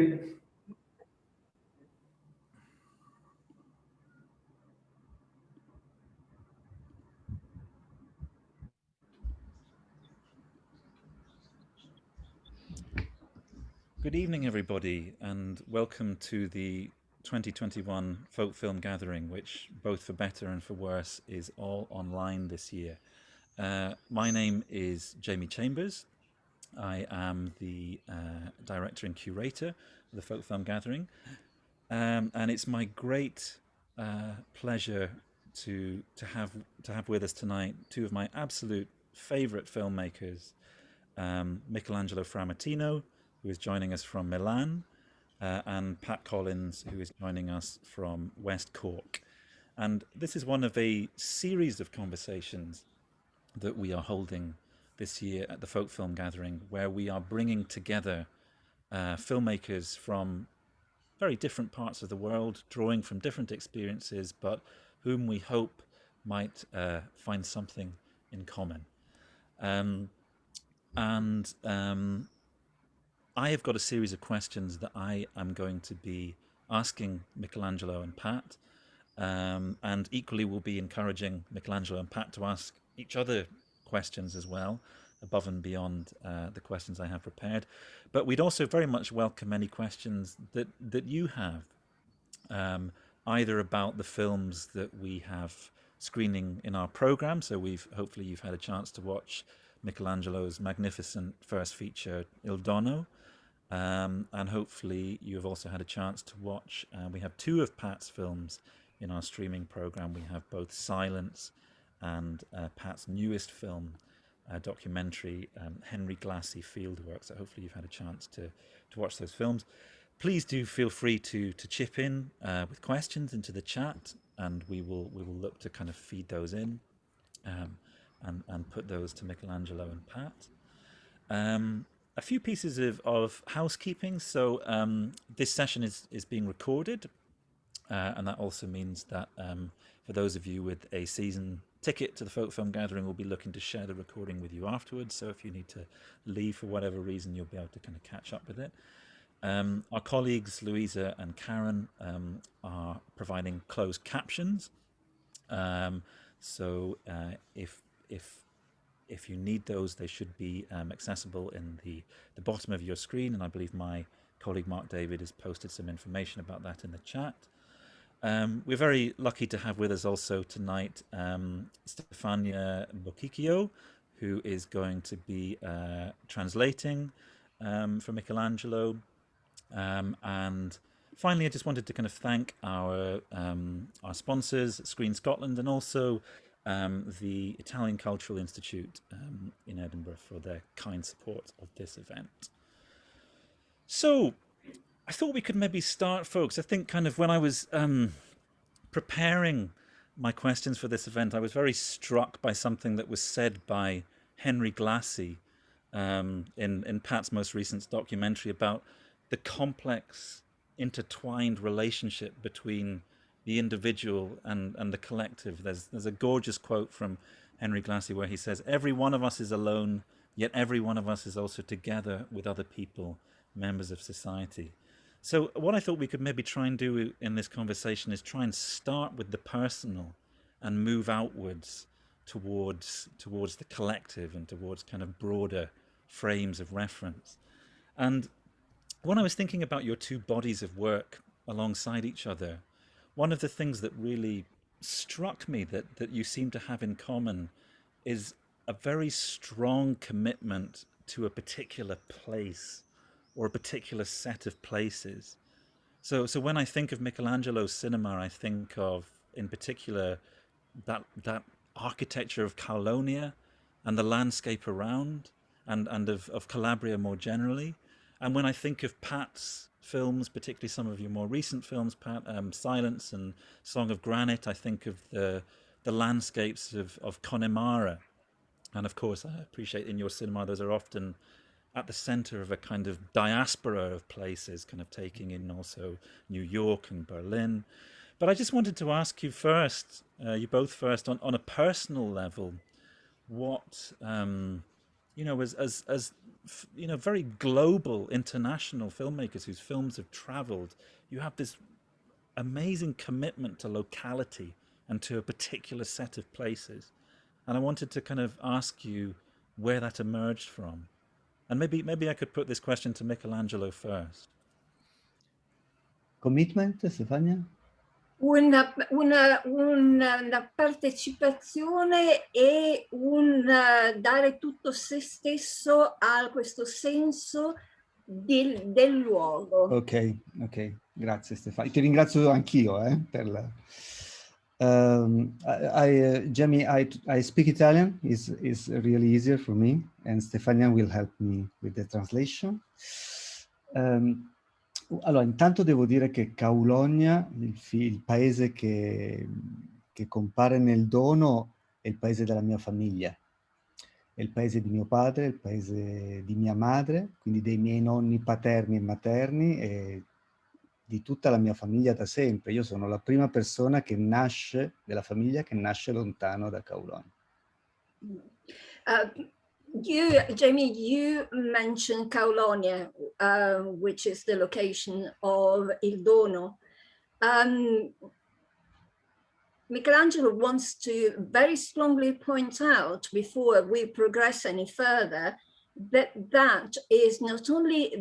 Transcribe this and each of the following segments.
evening. Good evening, everybody, and welcome to the 2021 Folk Film Gathering, which, both for better and for worse, is all online this year. My name is Jamie Chambers. I am the director and curator of the Folk Film Gathering, and it's my great pleasure to have with us tonight two of my absolute favorite filmmakers, Michelangelo Frammartino, who is joining us from Milan, and Pat Collins, who is joining us from West Cork. And this is one of a series of conversations that we are holding this year at the Folk Film Gathering, where we are bringing together filmmakers from very different parts of the world, drawing from different experiences, but whom we hope might find something in common. And I have got a series of questions that I am going to be asking Michelangelo and Pat, and equally will be encouraging Michelangelo and Pat to ask each other questions as well, above and beyond the questions I have prepared. But we'd also very much welcome any questions that you have, either about the films that we have screening in our program. So hopefully you've had a chance to watch Michelangelo's magnificent first feature, Il Dono. And hopefully you have also had a chance to watch, we have two of Pat's films in our streaming program. We have both Silence and Pat's newest film, documentary, Henry Glassy Fieldwork. So hopefully you've had a chance to watch those films. Please do feel free to chip in with questions into the chat, and we will look to kind of feed those in and put those to Michelangelo and Pat. A few pieces of housekeeping. So this session is being recorded, and that also means that for those of you with a season ticket to the Folk Film Gathering, we'll be looking to share the recording with you afterwards. So if you need to leave for whatever reason, you'll be able to kind of catch up with it. Our colleagues Louisa and Karen are providing closed captions. So if you need those, they should be accessible in the bottom of your screen, and I believe my colleague Mark David has posted some information about that in the chat. We're very lucky to have with us also tonight Stefania Bocchicchio, who is going to be translating for Michelangelo. And finally, I just wanted to kind of thank our sponsors, Screen Scotland, and also the Italian Cultural Institute in Edinburgh for their kind support of this event. So I thought we could maybe start, folks. I think kind of when I was preparing my questions for this event, I was very struck by something that was said by Henry Glassy in Pat's most recent documentary about the complex, intertwined relationship between the individual and the collective. There's a gorgeous quote from Henry Glassy where he says, "Every one of us is alone, yet every one of us is also together with other people, members of society." So what I thought we could maybe try and do in this conversation is try and start with the personal and move outwards towards the collective and towards kind of broader frames of reference. And when I was thinking about your two bodies of work alongside each other, one of the things that really struck me that you seem to have in common is a very strong commitment to a particular place or a particular set of places. So when I think of Michelangelo's cinema, I think of, in particular, that architecture of Caulonia and the landscape around, and of Calabria more generally. And when I think of Pat's films, particularly some of your more recent films, Pat, Silence and Song of Granite, I think of the landscapes of Connemara. And of course, I appreciate in your cinema, those are often at the center of a kind of diaspora of places, kind of taking in also New York and Berlin. But I just wanted to ask you first, you both first, on a personal level, what you know, as you know, very global, international filmmakers whose films have travelled, you have this amazing commitment to locality and to a particular set of places. And I wanted to kind of ask you where that emerged from. And maybe I could put this question to Michelangelo first. Commitment, Stefania? Una partecipazione e un dare tutto se stesso a questo senso del luogo. Ok, grazie Stefania. Ti ringrazio anch'io per la... Jamie, I speak Italian, is really easier for me, and Stefania will help me with the translation. Allora, intanto devo dire che Kaulonia, il paese che compare nel dono, è il paese della mia famiglia. È il paese di mio padre, è il paese di mia madre, quindi dei miei nonni paterni e materni e di tutta la mia famiglia da sempre. Io sono la prima persona che nasce, della famiglia, che nasce lontano da Kaulonia. Jamie, you mentioned Kaulonia, which is the location of Il Dono. Michelangelo wants to very strongly point out, before we progress any further, that that is not only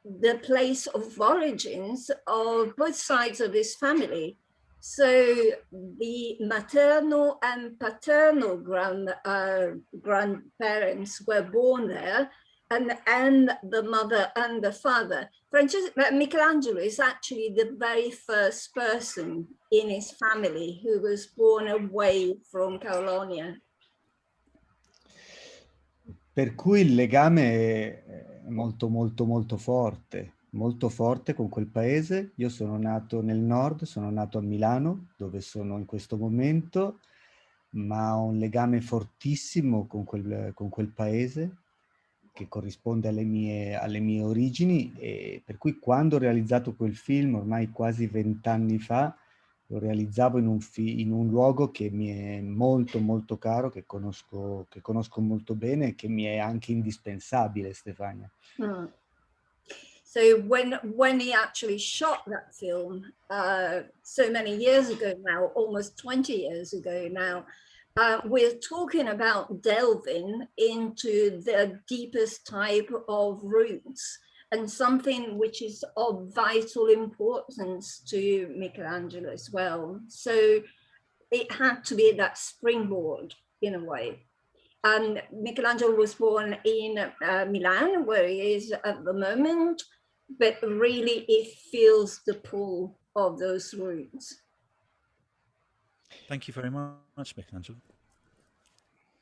the place of origins of both sides of his family. So the maternal and paternal grandparents were born there, and the mother and the father. Michelangelo is actually the very first person in his family who was born away from Kaulonia. Per cui il legame è molto forte con quel paese. Io sono nato nel nord, sono nato a Milano, dove sono in questo momento, ma ho un legame fortissimo con quel paese, che corrisponde alle mie origini, e per cui quando ho realizzato quel film, ormai quasi 20 anni fa, lo realizzavo in un luogo che mi è molto caro, che conosco molto bene e che mi è anche indispensabile, Stefania. So when he actually shot that film so many years ago now, almost 20 years ago now, we're talking about delving into the deepest type of roots, and something which is of vital importance to Michelangelo as well. So it had to be that springboard in a way. And Michelangelo was born in Milan, where he is at the moment, but really it feels the pull of those roots. Thank you very much, Michelangelo.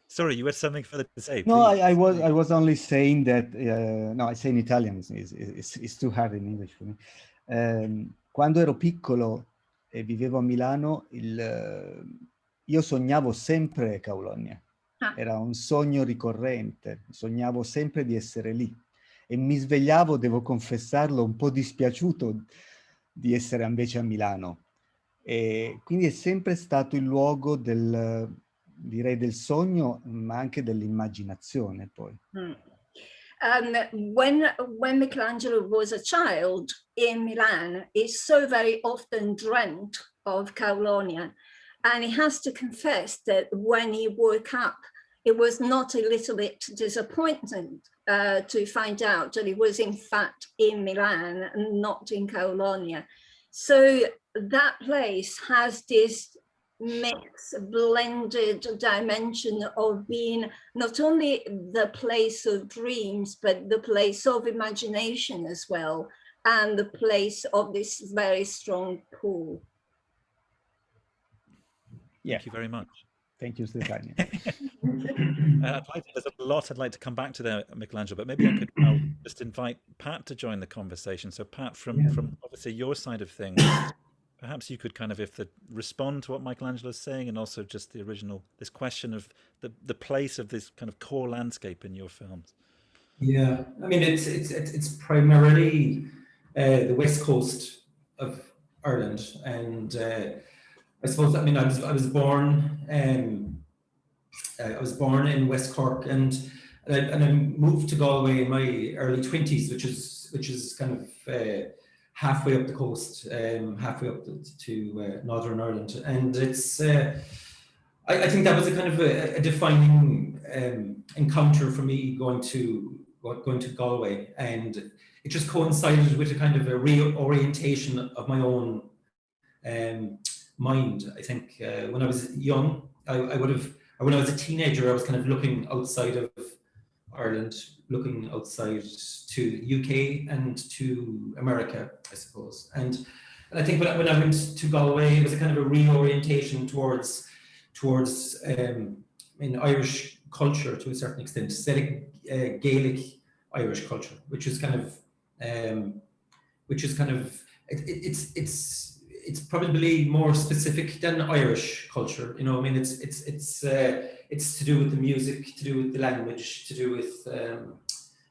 Sorry, you had something further to say. No, I was only saying that, no, I say in Italian, it's too hard in English for me. Quando ero piccolo e vivevo a Milano, io sognavo sempre Kaulonia. Era un sogno ricorrente, sognavo sempre di essere lì. E mi svegliavo, devo confessarlo, un po' dispiaciuto di essere invece a Milano. E quindi è sempre stato il luogo direi del sogno, ma anche dell'immaginazione poi. When Michelangelo was a child in Milan, he so very often dreamt of Kaulonia, and he has to confess that when he woke up, it was not a little bit disappointing to find out that he was in fact in Milan and not in Kaulonia. So that place has this mix, blended dimension of being not only the place of dreams, but the place of imagination as well, and the place of this very strong pull. Yeah. Thank you very much. Thank you, Stefania. There's a lot I'd like to come back to there, Michelangelo, but maybe I'll just invite Pat to join the conversation. So Pat, from obviously your side of things, perhaps you could kind of respond to what Michelangelo is saying, and also just the original, this question of the place of this kind of core landscape in your films. Yeah, I mean, it's primarily the west coast of Ireland, and I suppose, I mean, I was born I was born in West Cork, and I moved to Galway in my early 20s, which is kind of halfway up the coast, halfway up to Northern Ireland, and it's. I think that was a kind of a defining encounter for me going to Galway, and it just coincided with a kind of a reorientation of my own mind. I think when I was young, when I was a teenager, I was kind of looking outside of Ireland, looking outside to UK and to America, I suppose. And I think when I went to Galway, it was a kind of a reorientation towards Irish culture to a certain extent, Gaelic Irish culture, which is kind of it's probably more specific than Irish culture. You know, I mean, it's to do with the music, to do with the language, to do with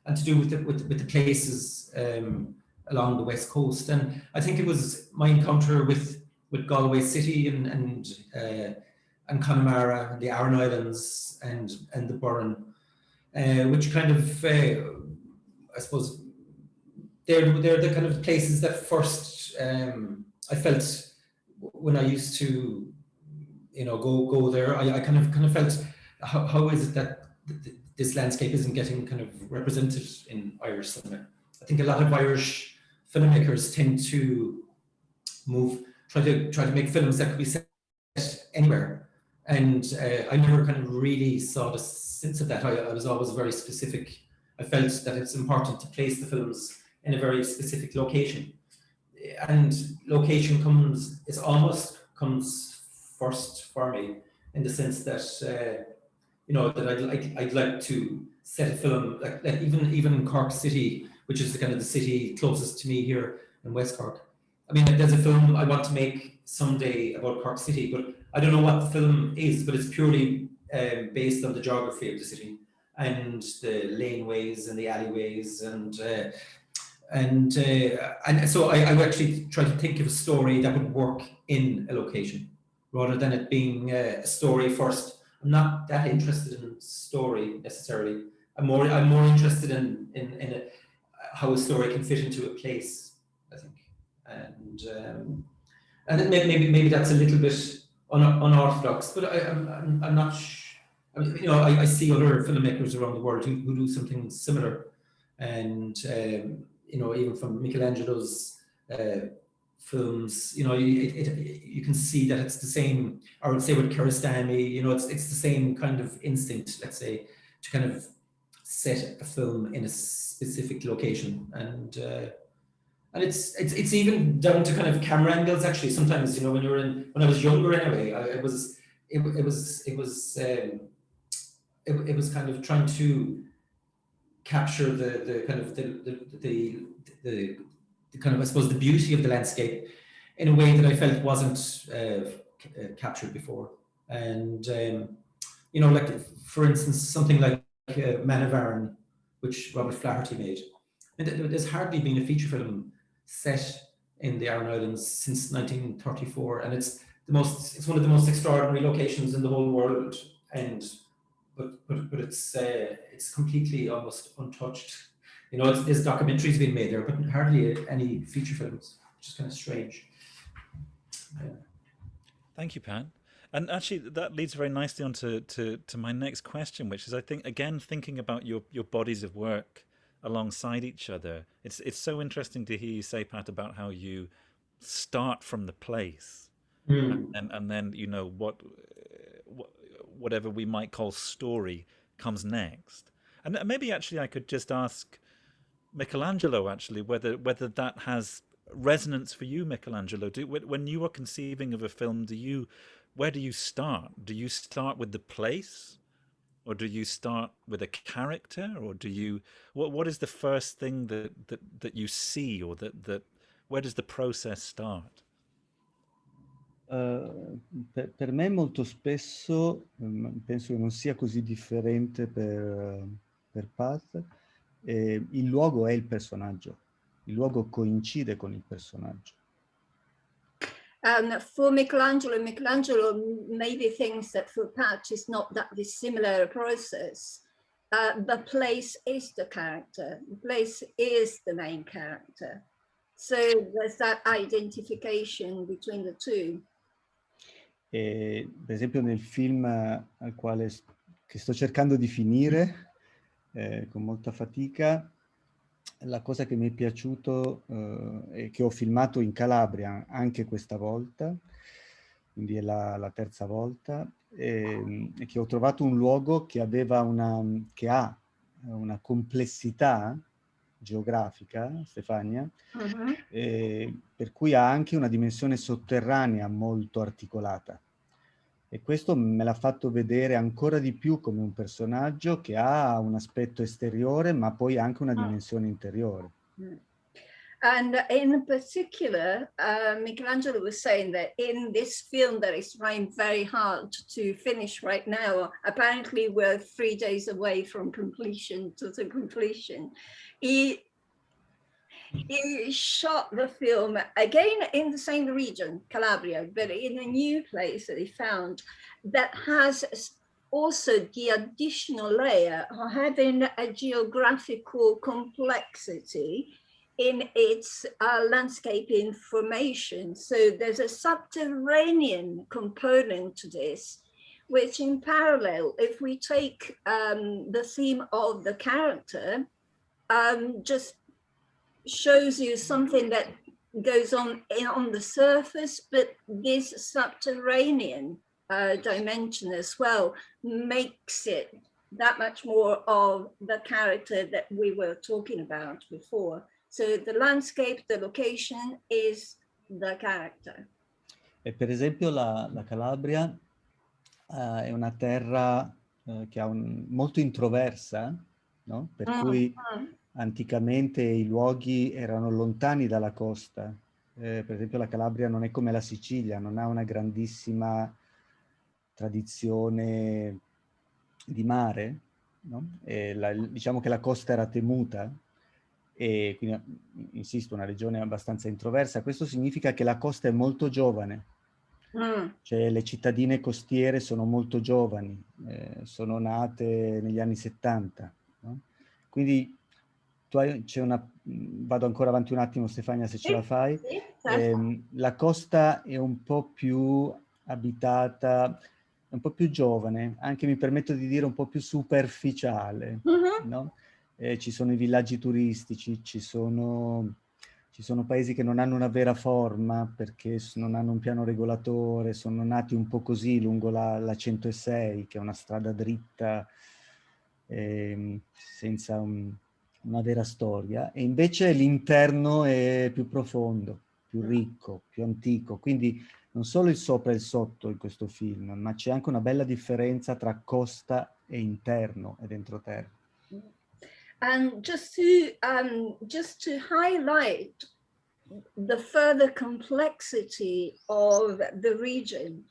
and to do with the places along the west coast. And I think it was my encounter with Galway City and Connemara, the Aran Islands, and the Burren, which kind of I suppose they're the kind of places that first I felt when I used to, you know, go there. I kind of felt how is it that this landscape isn't getting kind of represented in Irish cinema. I think a lot of Irish filmmakers tend to try to make films that could be set anywhere, and I never kind of really saw the sense of that. I was always very specific. I felt that it's important to place the films in a very specific location, and location almost comes first for me, in the sense that you know, that I'd like to set a film like even Cork City, which is the kind of the city closest to me here in West Cork. I mean, there's a film I want to make someday about Cork City, but I don't know what the film is, but it's purely based on the geography of the city and the laneways and the alleyways, and so I actually try to think of a story that would work in a location, rather than it being a story first. I'm not that interested in story necessarily. I'm more interested in how a story can fit into a place, I think, and maybe that's a little bit unorthodox, but I'm not. I mean, you know, I see other filmmakers around the world who do something similar, and you know, even from Michelangelo's films, you know, you can see that it's the same, or say with Kiarostami, you know, it's the same kind of instinct, let's say, to kind of set a film in a specific location, and it's even down to kind of camera angles. Actually, sometimes, you know, when I was younger, anyway, it was kind of trying to capture the kind of the kind of, I suppose, the beauty of the landscape in a way that I felt wasn't captured before. And you know, like for instance, something like Man of Arran, which Robert Flaherty made. And there's hardly been a feature film set in the Aran Islands since 1934, and it's one of the most extraordinary locations in the whole world. And but it's completely almost untouched. You know, there's documentaries being made there, but hardly any feature films, which is kind of strange. Yeah. Thank you, Pat. And actually, that leads very nicely on to my next question, which is, I think, again, thinking about your bodies of work alongside each other. It's so interesting to hear you say, Pat, about how you start from the place, and then, you know, whatever we might call story comes next. And maybe actually I could just ask Michelangelo, actually, whether that has resonance for you, Michelangelo. When you are conceiving of a film, where do you start? Do you start with the place, or do you start with a character, or what is the first thing that you see, or that where does the process start? Per me molto spesso, penso che non sia così differente per Pat, il luogo è il personaggio, il luogo coincide con il personaggio. For Michelangelo maybe thinks that for Patch is not that dissimilar a process. The place is the character. The place is the main character. So there's that identification between the two. E, per esempio nel film al quale che sto cercando di finire con molta fatica, la cosa che mi è piaciuto e che ho filmato in Calabria anche questa volta, quindi è la terza volta, è che ho trovato un luogo che aveva che ha una complessità geografica, Stefania, per cui ha anche una dimensione sotterranea molto articolata. E questo me l'ha fatto vedere ancora di più come un personaggio che ha un aspetto esteriore, ma poi anche una dimensione interiore. And in particular, Michelangelo was saying that in this film that is trying very hard to finish right now, apparently we're 3 days away from completion, total completion. He shot the film again in the same region, Calabria, but in a new place that he found that has also the additional layer of having a geographical complexity in its landscape information. So there's a subterranean component to this, which in parallel, if we take the theme of the character, just shows you something that goes on the surface, but this subterranean dimension as well makes it that much more of the character that we were talking about before. So the landscape, the location is the character. E per esempio la Calabria è una terra che ha molto introversa, no? Per cui anticamente i luoghi erano lontani dalla costa. Per esempio la Calabria non è come la Sicilia, non ha una grandissima tradizione di mare, no? Diciamo che la costa era temuta, e quindi, insisto, una regione abbastanza introversa. Questo significa che la costa è molto giovane, cioè le cittadine costiere sono molto giovani, sono nate negli anni 70, no? Quindi vado ancora avanti un attimo, Stefania, se ce la fai. Sì, certo. La costa è un po' più abitata, è un po' più giovane, anche mi permetto di dire un po' più superficiale, no? Ci sono i villaggi turistici, ci sono paesi che non hanno una vera forma perché non hanno un piano regolatore, sono nati un po' così lungo la 106, che è una strada dritta, senza una vera storia, e invece l'interno è più profondo, più ricco, più antico. Quindi non solo il sopra e il sotto in questo film, ma c'è anche una bella differenza tra costa e interno ed entroterra. And just to highlight the further complexity of the region,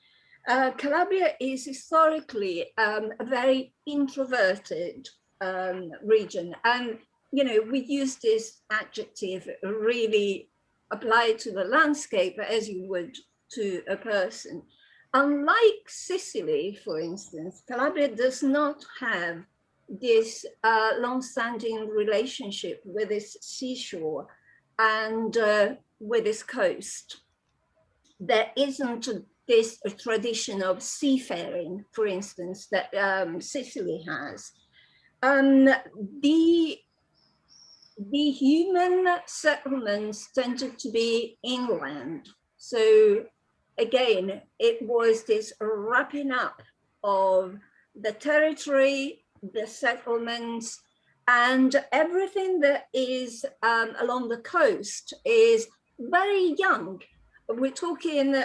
Calabria is historically a very introverted region, and you know, we use this adjective really applied to the landscape as you would to a person. Unlike Sicily, for instance, Calabria does not have this long-standing relationship with its seashore and with its coast. There isn't this tradition of seafaring, for instance, that Sicily has. The human settlements tended to be inland. So again, it was this wrapping up of the territory, the settlements, and everything that is along the coast is very young. We're talking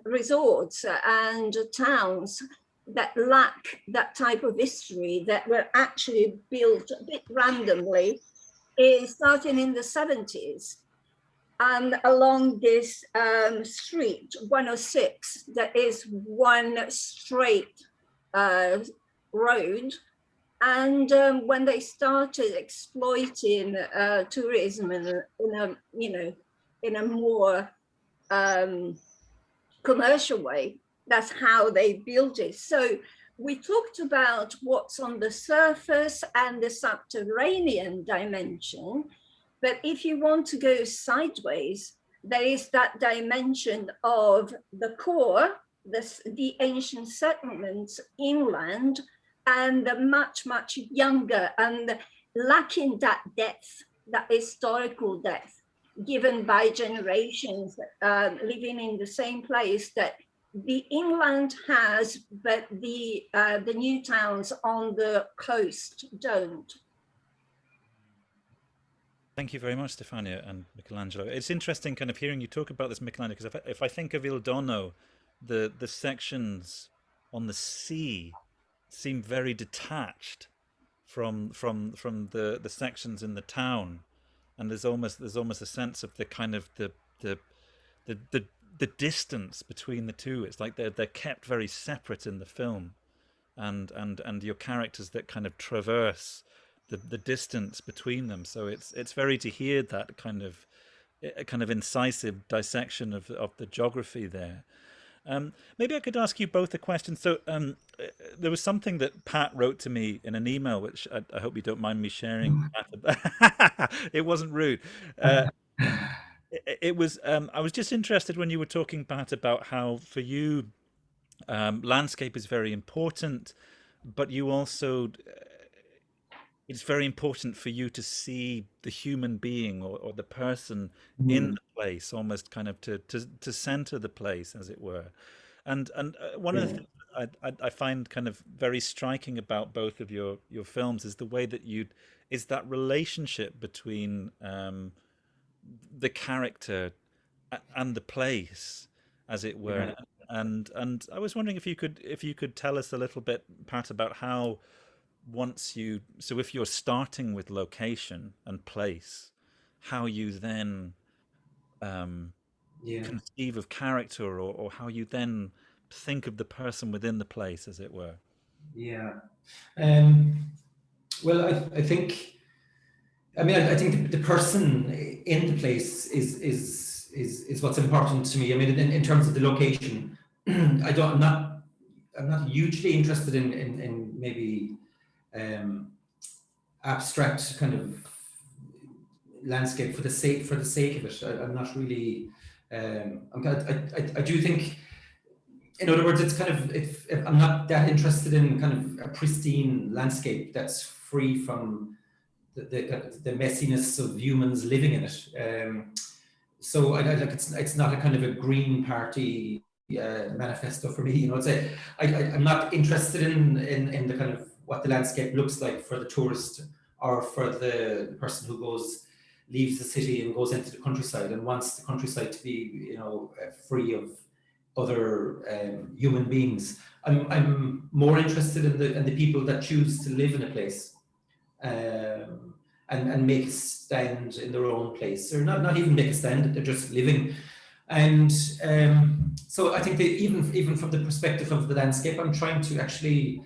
resorts and towns that lack that type of history, that were actually built a bit randomly, starting in the 70s. And along this street, 106, that is one straight road. And when they started exploiting tourism in a more commercial way. That's how they build it. So we talked about what's on the surface and the subterranean dimension, but if you want to go sideways, there is that dimension of the core, the ancient settlements inland, and the much, much younger and lacking that depth, that historical depth, given by generations living in the same place that the inland has, but the new towns on the coast don't. Thank you very much, Stefania and Michelangelo. It's interesting kind of hearing you talk about this, Michelangelo, because if I think of Il Dono, the sections on the sea seem very detached from the sections in the town, and there's almost a sense of the kind of the distance between the two. It's like they're kept very separate in the film, and your characters that kind of traverse the distance between them. So it's very to hear that kind of incisive dissection of the geography there. Maybe I could ask you both a question. So there was something that Pat wrote to me in an email, which I hope you don't mind me sharing. It wasn't rude. It was. I was just interested when you were talking, Pat, about how for you landscape is very important, but you also it's very important for you to see the human being or the person in the place, almost kind of to center the place, as it were. And one of the things I find kind of very striking about both of your films is the way that is that relationship between the character and the place, as it were. And I was wondering if you could tell us a little bit, Pat, about how so if you're starting with location and place, how you then conceive of character, or how you then think of the person within the place, as it were. Yeah. Well, I think, I mean, I think the person in the place is what's important to me. I mean, in terms of the location, I'm not hugely interested in maybe abstract kind of landscape for the sake of it. I'm not really. I do think, in other words, it's kind of, if I'm not that interested in kind of a pristine landscape that's free from the messiness of humans living in it. So I like it's not a kind of a Green Party manifesto for me. You know, it's I'm not interested in the kind of what the landscape looks like for the tourist, or for the person who leaves the city and goes into the countryside and wants the countryside to be, you know, free of other human beings. I'm more interested in the people that choose to live in a place and make a stand in their own place, or not even make a stand, they're just living. And so I think that even from the perspective of the landscape, I'm trying to actually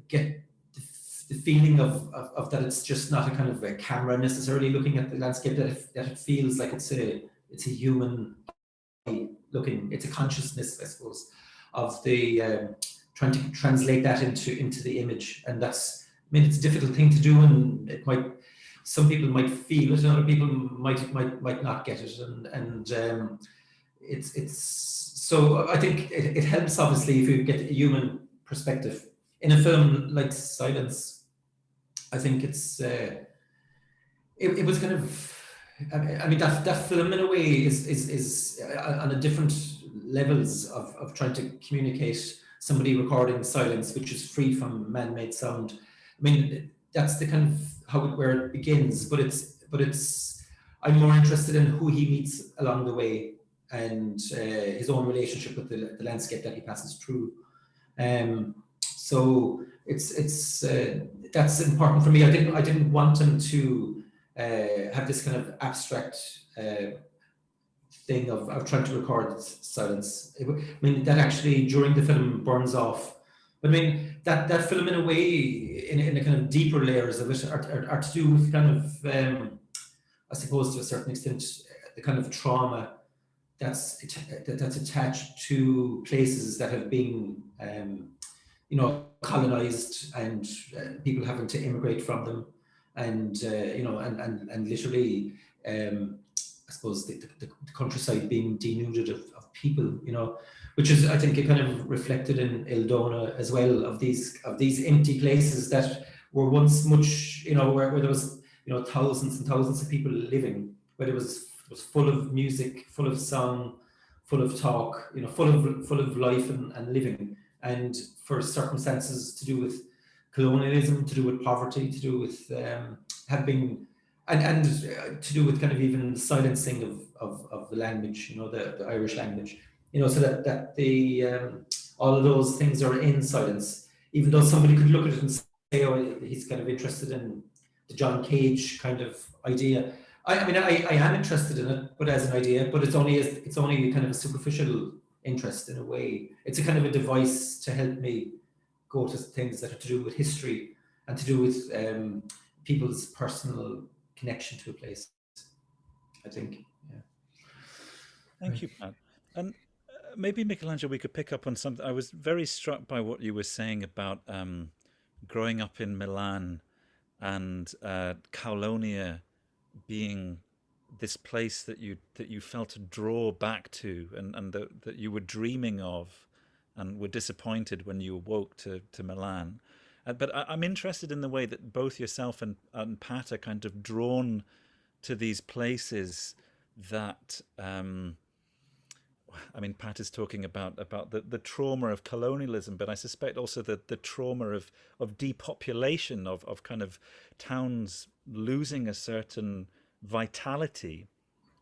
get the feeling of that it's just not a kind of a camera necessarily looking at the landscape, that it feels like it's a human looking, it's a consciousness, I suppose, of the trying to translate that into the image. And that's, I mean, it's a difficult thing to do, and some people might feel it and other people might not get it, and it's so I think it helps, obviously, if you get a human perspective in a film like Silence. I think it's it was kind of, I mean, that film in a way is on a different levels of trying to communicate somebody recording silence, which is free from man-made sound. I mean, that's the kind of where it begins, but it's I'm more interested in who he meets along the way, and his own relationship with the landscape that he passes through. So it's that's important for me. I didn't want him to have this kind of abstract thing of trying to record silence. I mean, that actually during the film burns off. But I mean, that film in a way, in the kind of deeper layers of it, are to do with kind of, I suppose to a certain extent, the kind of trauma that's attached to places that have been, you know, colonized, and people having to immigrate from them, and you know, and literally, I suppose the countryside being denuded of people, you know, which is, I think, it kind of reflected in Eldona as well, of these empty places that were once much, you know, where there was, you know, thousands and thousands of people living, where it was full of music, full of song, full of talk, you know, full of life and living. And for circumstances to do with colonialism, to do with poverty, to do with having, and to do with kind of even the silencing of the language, you know, the Irish language, you know, so that the all of those things are in silence, even though somebody could look at it and say, oh, he's kind of interested in the John Cage kind of idea. I mean, I am interested in it, but as an idea, but it's only kind of a superficial interest in a way. It's a kind of a device to help me go to things that are to do with history and to do with people's personal connection to a place, I think. Yeah. Thank you, Pat. And maybe, Michelangelo, we could pick up on something. I was very struck by what you were saying about growing up in Milan and Caulonia being this place that you felt a draw back to, and that you were dreaming of, and were disappointed when you awoke to Milan. But I'm interested in the way that both yourself and Pat are kind of drawn to these places that. I mean, Pat is talking about the trauma of colonialism, but I suspect also the trauma of depopulation, of kind of towns losing a certain vitality.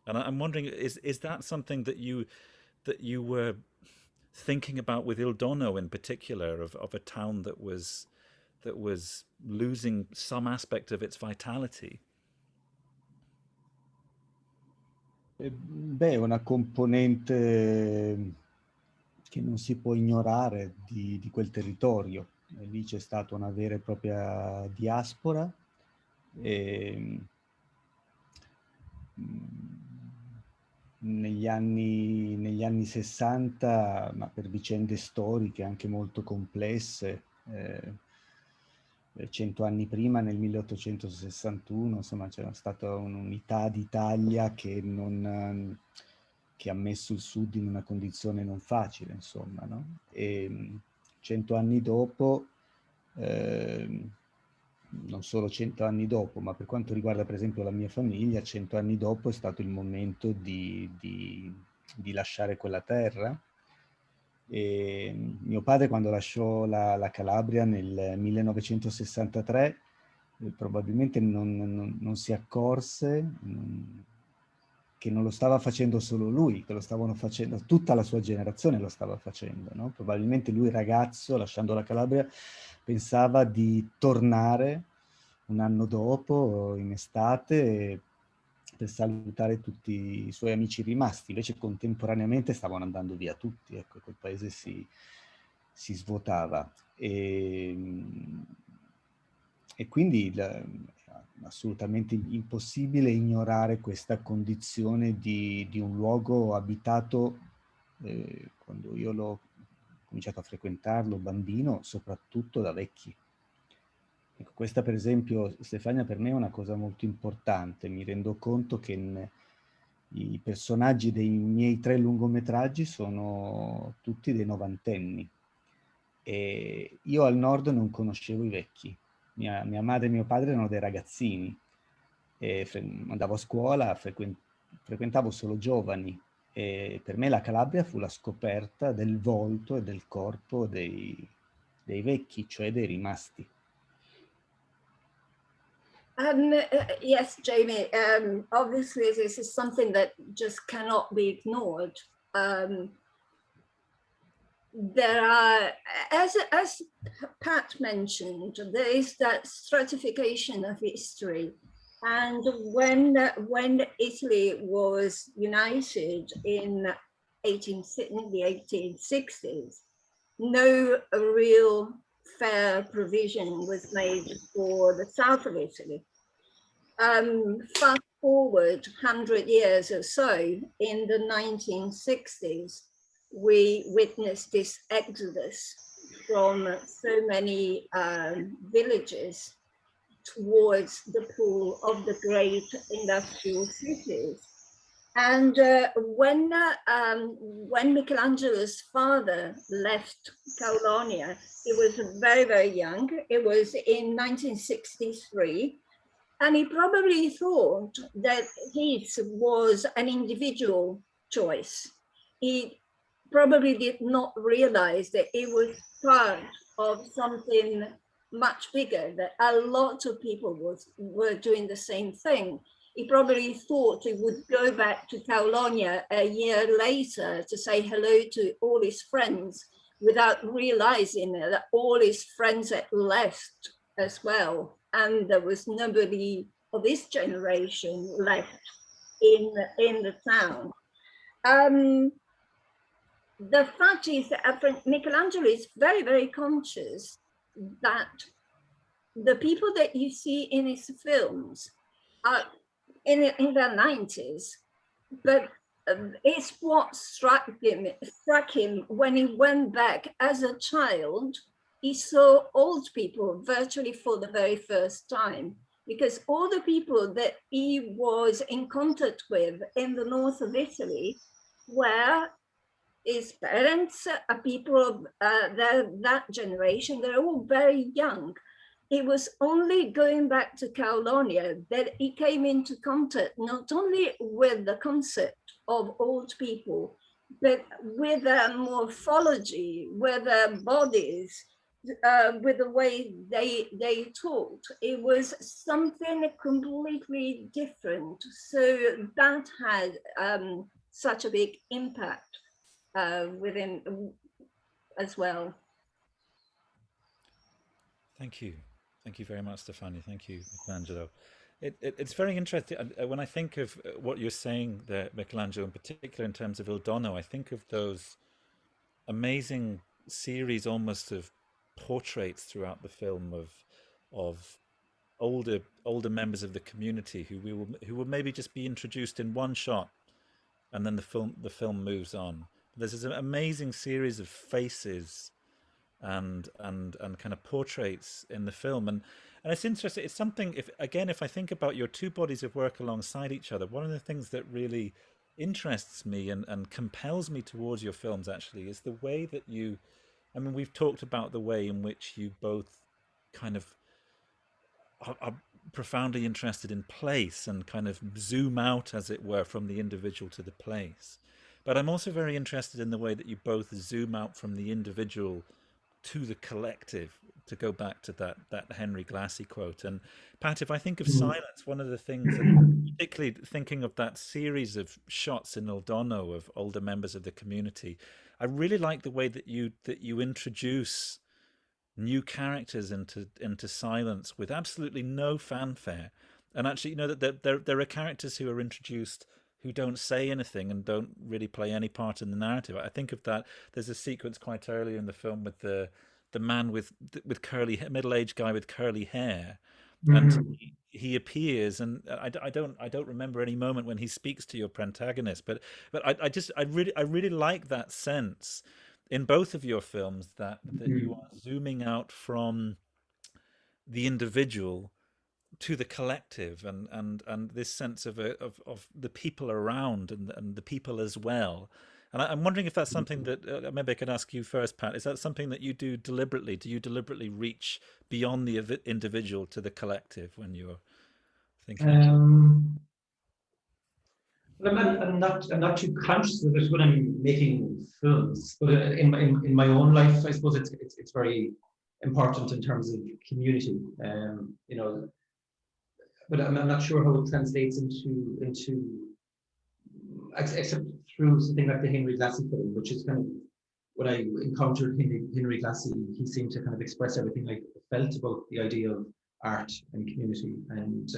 And I'm wondering, is that something that you were thinking about with Il Dono in particular, of a town that was losing some aspect of its vitality? Beh, è una componente che non si può ignorare di quel territorio. E lì c'è stata una vera e propria diaspora. E, negli anni 60, ma per vicende storiche anche molto complesse, 100 anni prima, nel 1861, insomma, c'era stata un'unità d'Italia che ha messo il Sud in una condizione non facile, insomma, no? E 100 anni dopo, non solo 100 anni dopo, ma per quanto riguarda per esempio la mia famiglia, 100 anni dopo è stato il momento di lasciare quella terra. E mio padre, quando lasciò la Calabria nel 1963, probabilmente non si accorse che non lo stava facendo solo lui, che lo stavano facendo, tutta la sua generazione lo stava facendo, no? Probabilmente lui, ragazzo, lasciando la Calabria, pensava di tornare un anno dopo, in estate, per salutare tutti i suoi amici rimasti. Invece contemporaneamente stavano andando via tutti, ecco, quel paese si svuotava. E quindi è assolutamente impossibile ignorare questa condizione di un luogo abitato, quando io l'ho cominciato a frequentarlo, bambino, soprattutto da vecchi. Ecco, questa per esempio, Stefania, per me è una cosa molto importante. Mi rendo conto che i personaggi dei miei 3 lungometraggi sono tutti dei novantenni. E io al nord non conoscevo i vecchi. Mia madre e mio padre erano dei ragazzini. E andavo a scuola, frequentavo solo giovani. E per me la Calabria fu la scoperta del volto e del corpo dei vecchi, cioè dei rimasti. Yes, Jamie, obviously this is something that just cannot be ignored. There are, as Pat mentioned, there is that stratification of history. And when Italy was united in the 1860s, no real fair provision was made for the south of Italy. Fast forward 100 years or so, in the 1960s, we witnessed this exodus from so many villages towards the pool of the great industrial cities. And when Michelangelo's father left Caulonia, he was very, very young. It was in 1963. And he probably thought that his was an individual choice. He probably did not realize that it was part of something much bigger, that a lot of people were doing the same thing. He probably thought he would go back to Caulonia a year later to say hello to all his friends, without realizing that all his friends had left as well. And there was nobody of his generation left in the town. The fact is that Michelangelo is very, very conscious that the people that you see in his films are in their 90s, but it's what struck him when he went back as a child. He saw old people virtually for the very first time, because all the people that he was in contact with in the north of Italy were his parents, people of that generation. They're all very young. It was only going back to Caulonia that he came into contact not only with the concept of old people, but with their morphology, with their bodies, with the way they talked. It was something completely different. So that had such a big impact with him as well. Thank you. Thank you very much, Stefania. Thank you, Michelangelo. It's very interesting. When I think of what you're saying there, Michelangelo, in particular in terms of Il Dono, I think of those amazing series almost of portraits throughout the film of older members of the community who will maybe just be introduced in one shot, and then the film moves on. There's this amazing series of faces and kind of portraits in the film, and it's interesting. It's something, if I think about your two bodies of work alongside each other, one of the things that really interests me and compels me towards your films actually is the way that you, I mean, we've talked about the way in which you both kind of are profoundly interested in place and kind of zoom out, as it were, from the individual to the place. But I'm also very interested in the way that you both zoom out from the individual to the collective, to go back to that Henry Glassy quote. And Pat, if I think of silence, one of the things that, particularly thinking of that series of shots in Il Dono of older members of the community, I really like the way that you introduce new characters into silence with absolutely no fanfare. And actually, you know, that there are characters who are introduced who don't say anything and don't really play any part in the narrative. I think of that. There's a sequence quite early in the film with the man with curly, middle-aged guy with curly hair, and he appears, and I don't remember any moment when he speaks to your protagonist, but I really like that sense in both of your films that you are zooming out from the individual to the collective, and this sense of the people around and the people as well. And I'm wondering if that's something that maybe I could ask you first, Pat. Is that something that you do deliberately? Do you deliberately reach beyond the individual to the collective when you're thinking? I'm not too conscious of it when I'm making films, but in my own life, I suppose it's very important in terms of community. You know, but I'm not sure how it translates into except through something like the Henry Glassy film, which is kind of when I encountered Henry Glassy, he seemed to kind of express everything I felt about the idea of art and community, and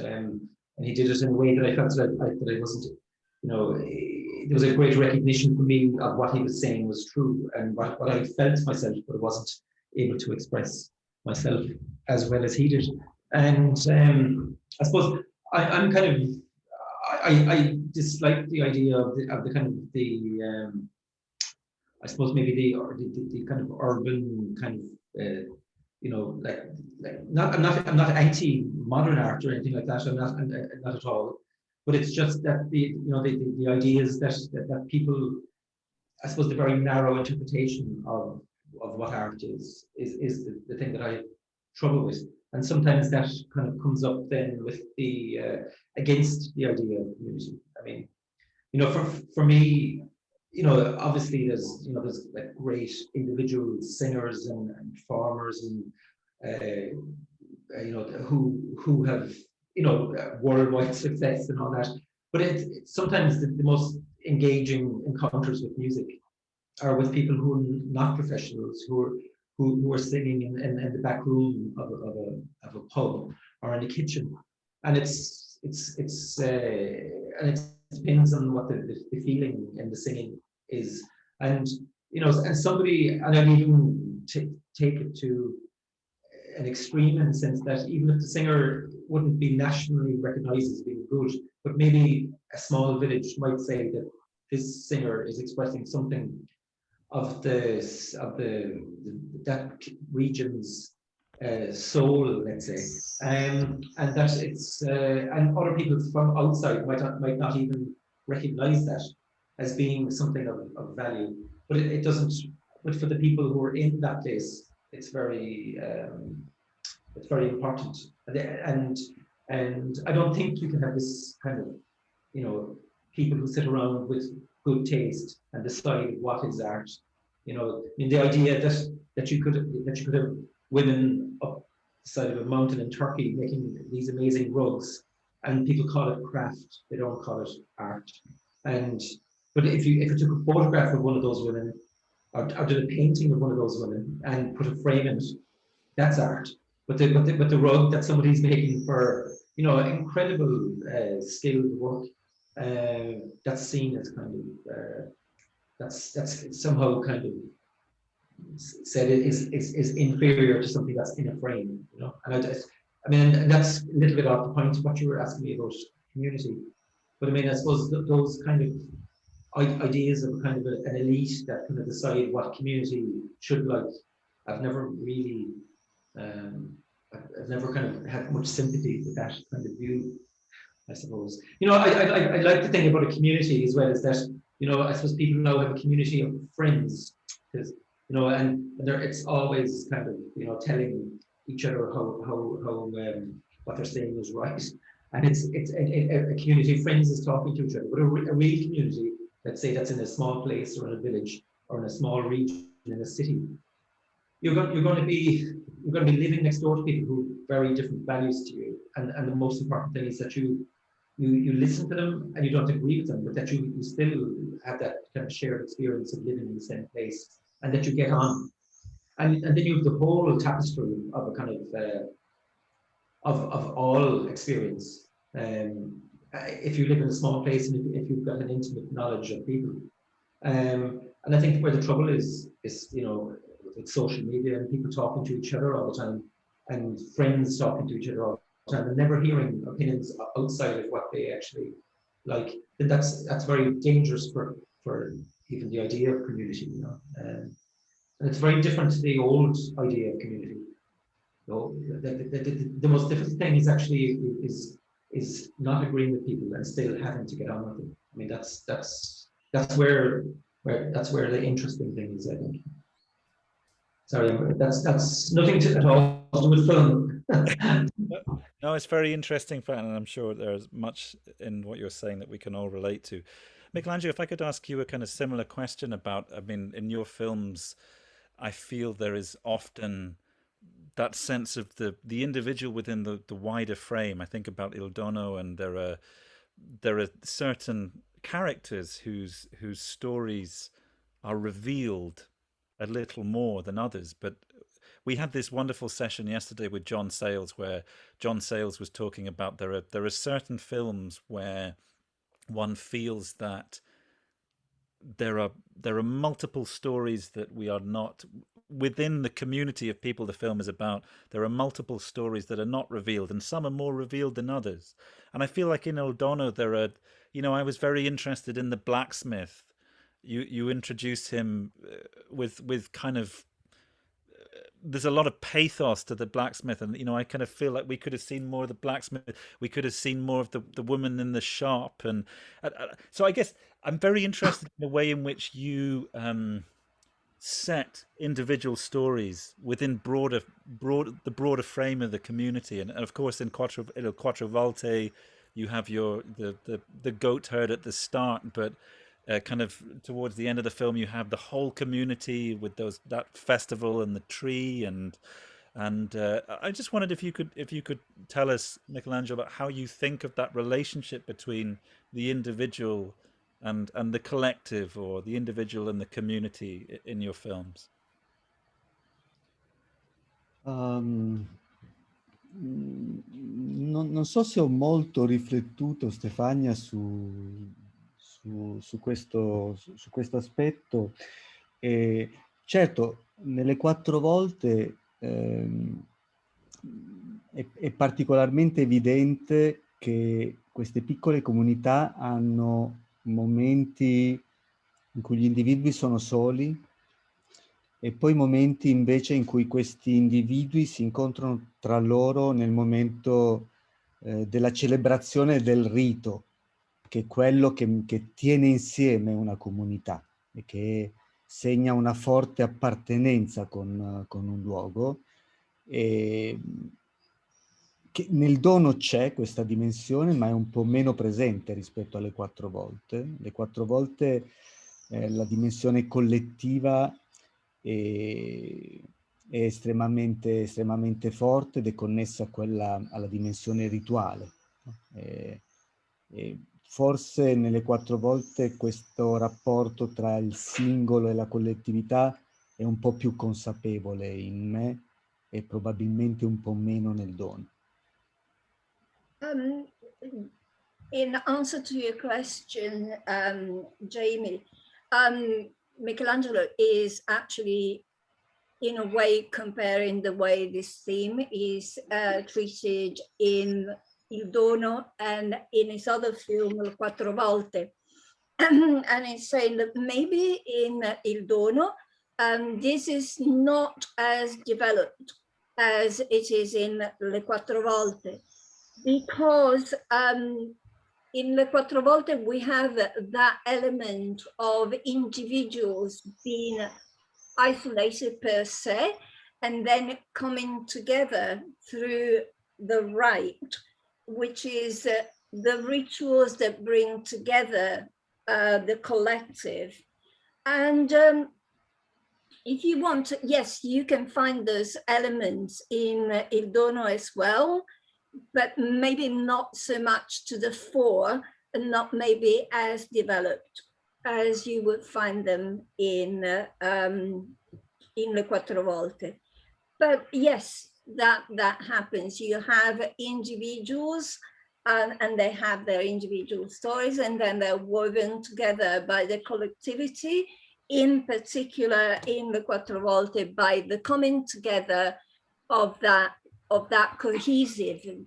he did it in a way that I felt that I wasn't, you know, there was a great recognition for me of what he was saying was true and what I felt myself, but I wasn't able to express myself as well as he did. And I suppose I'm kind of, I dislike the idea of the kind of I suppose maybe the kind of urban kind of not I'm not anti modern art or anything like that. I'm not at all. But it's just that the ideas that people, I suppose, the very narrow interpretation of what art is the thing that I have trouble with. And sometimes that kind of comes up then with the against the idea of community. I mean, for me, obviously there's like great individual singers and farmers and who have worldwide success and all that. But it's sometimes the most engaging encounters with music are with people who are not professionals, who are singing in the back room of a pub or in the kitchen, and it depends on what the feeling and the singing is, and and somebody, and I'd even take it to an extreme in the sense that even if the singer wouldn't be nationally recognized as being good, but maybe a small village might say that this singer is expressing something of that region's soul, let's say, and that it's and other people from outside might not even recognize that as being something of value, but it doesn't. But for the people who are in that place, it's very important, and I don't think you can have this kind of people who sit around with good taste and decide what is art. I mean, the idea that you could have women up the side of a mountain in Turkey making these amazing rugs, and people call it craft. They don't call it art. And but if you took a photograph of one of those women, or did a painting of one of those women and put a frame in it, that's art. But the rug that somebody's making for incredible skilled work, that's seen as kind of that's somehow kind of said it is inferior to something that's in a frame, And I mean, that's a little bit off the point of what you were asking me about community. But I mean, I suppose those kind of ideas of kind of an elite that kind of decide what community should like, I've never really, I've never kind of had much sympathy with that kind of view, I suppose. I like to think about a community as well as that, I suppose people now have a community of friends, because, and it's always kind of, telling each other how what they're saying is right. And it's a community of friends is talking to each other, but a real community, let's say that's in a small place or in a village or in a small region in a city, you're going to be living next door to people who have very different values to you, and the most important thing is that you listen to them and you don't agree with them, but that you still have that kind of shared experience of living in the same place, and that you get on, and then you have the whole tapestry of a kind of all experience. If you live in a small place and if you've got an intimate knowledge of people, and I think where the trouble is with social media and people talking to each other all the time, and friends talking to each other all the time, and never hearing opinions outside of what they actually like, then that's very dangerous for even the idea of community, and it's very different to the old idea of community. The most difficult thing is actually is not agreeing with people and still having to get on with them. I mean, that's where the interesting thing is, I think. Sorry, that's nothing at all to do with film. No, it's very interesting, Fran, and I'm sure there's much in what you're saying that we can all relate to. Michelangelo, if I could ask you a kind of similar question about, I mean, in your films, I feel there is often that sense of the individual within the wider frame. I think about Il Dono, and there are certain characters whose stories are revealed a little more than others. But we had this wonderful session yesterday with John Sayles, where John Sayles was talking about there are certain films where one feels that there are multiple stories that within the community of people the film is about, there are multiple stories that are not revealed, and some are more revealed than others. And I feel like in Il Dono there are, I was very interested in the blacksmith. You introduce him with kind of, there's a lot of pathos to the blacksmith, and I kind of feel like we could have seen more of the blacksmith. We could have seen more of the woman in the shop, and so I guess I'm very interested in the way in which you set individual stories within the broader frame of the community. And of course in Quattro Volte you have the goat herd at the start, but kind of towards the end of the film you have the whole community with that festival and the tree, and I just wondered if you could tell us, Michelangelo, about how you think of that relationship between the individual and the collective, or the individual and the community in your films. Non so se ho molto riflettuto, Stefania, su questo aspetto. Certo, nelle 4 volte è particolarmente evidente che queste piccole comunità hanno momenti in cui gli individui sono soli, e poi momenti invece in cui questi individui si incontrano tra loro nel momento della celebrazione del rito, che è quello che tiene insieme una comunità e che segna una forte appartenenza con un luogo. E che nel Dono c'è questa dimensione, ma è un po' meno presente rispetto alle 4 volte. Le 4 volte la dimensione collettiva è estremamente forte ed è connessa alla dimensione rituale. E forse nelle 4 volte questo rapporto tra il singolo e la collettività è un po' più consapevole in me e probabilmente un po' meno nel Dono. In answer to your question, Jamie, Michelangelo is actually, in a way, comparing the way this theme is treated in Il Dono and in his other film, Quattro Volte. And he's saying that maybe in Il Dono, this is not as developed as it is in Le Quattro Volte, because in Le Quattro Volte we have that element of individuals being isolated per se, and then coming together through the rite, which is the rituals that bring together the collective. And if you want, yes, you can find those elements in Il Dono as well, but maybe not so much to the fore, and not maybe as developed as you would find them in Le Quattro Volte. But yes, that happens. You have individuals and they have their individual stories, and then they're woven together by the collectivity, in particular in Le Quattro Volte, by the coming together of that cohesion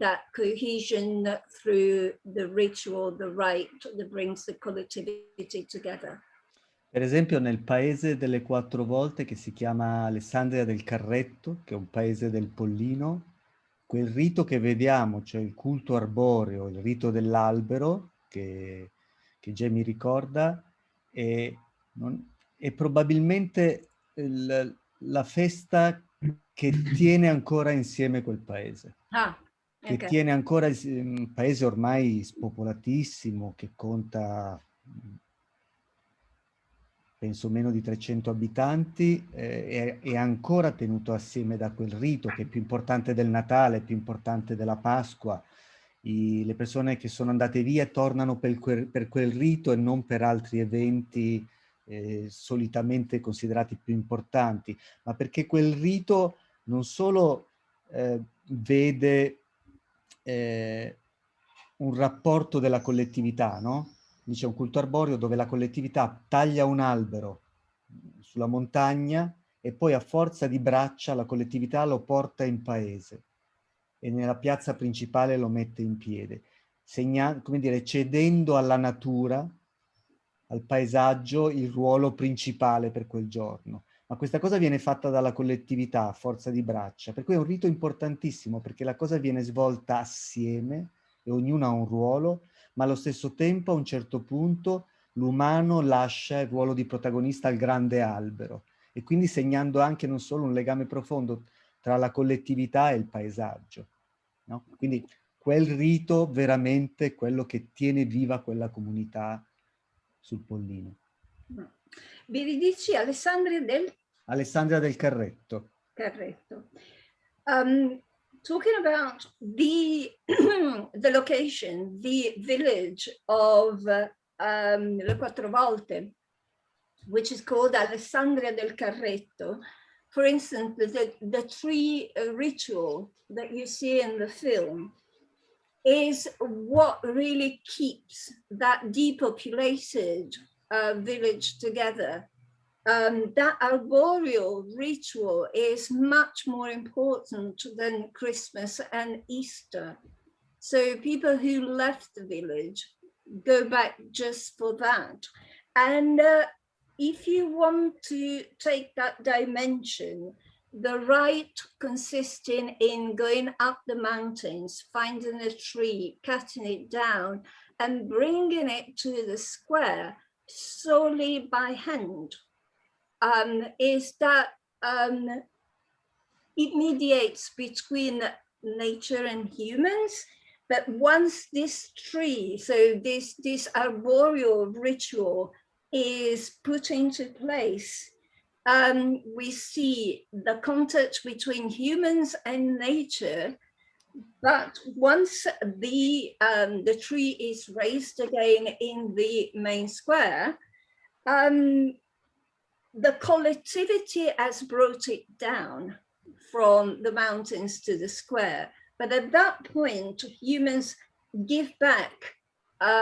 through the ritual, the rite that brings the collectivity together. Per esempio nel paese delle 4 volte, che si chiama Alessandria del Carretto, che è un paese del Pollino, quel rito che vediamo, cioè il culto arboreo, il rito dell'albero, che Jamie ricorda, è probabilmente la festa che tiene ancora insieme quel paese. Che tiene ancora un paese ormai spopolatissimo, che conta penso meno di 300 abitanti, è ancora tenuto assieme da quel rito che è più importante del Natale, più importante della Pasqua. Le persone che sono andate via tornano per quel rito e non per altri eventi solitamente considerati più importanti, ma perché quel rito non solo vede un rapporto della collettività, no? Dice un culto arboreo dove la collettività taglia un albero sulla montagna e poi a forza di braccia la collettività lo porta in paese e nella piazza principale lo mette in piede, come dire, cedendo alla natura, al paesaggio, il ruolo principale per quel giorno. Ma questa cosa viene fatta dalla collettività a forza di braccia, per cui è un rito importantissimo, perché la cosa viene svolta assieme e ognuno ha un ruolo, ma allo stesso tempo a un certo punto l'umano lascia il ruolo di protagonista al grande albero e quindi segnando anche non solo un legame profondo tra la collettività e il paesaggio, no? Quindi quel rito veramente è quello che tiene viva quella comunità sul Pollino. Vi ridici Alessandria del Carretto. Talking about the the location, the village of Le Quattro Volte, which is called Alessandria del Carretto. For instance, the tree ritual that you see in the film is what really keeps that depopulated village together. That arboreal ritual is much more important than Christmas and Easter. So people who left the village go back just for that. And if you want to take that dimension, the rite consisting in going up the mountains, finding a tree, cutting it down, and bringing it to the square solely by hand, is that it mediates between nature and humans. But once this tree, so this arboreal ritual is put into place, we see the contact between humans and nature. But once the tree is raised again in the main square, the collectivity has brought it down from the mountains to the square. But at that point, humans give back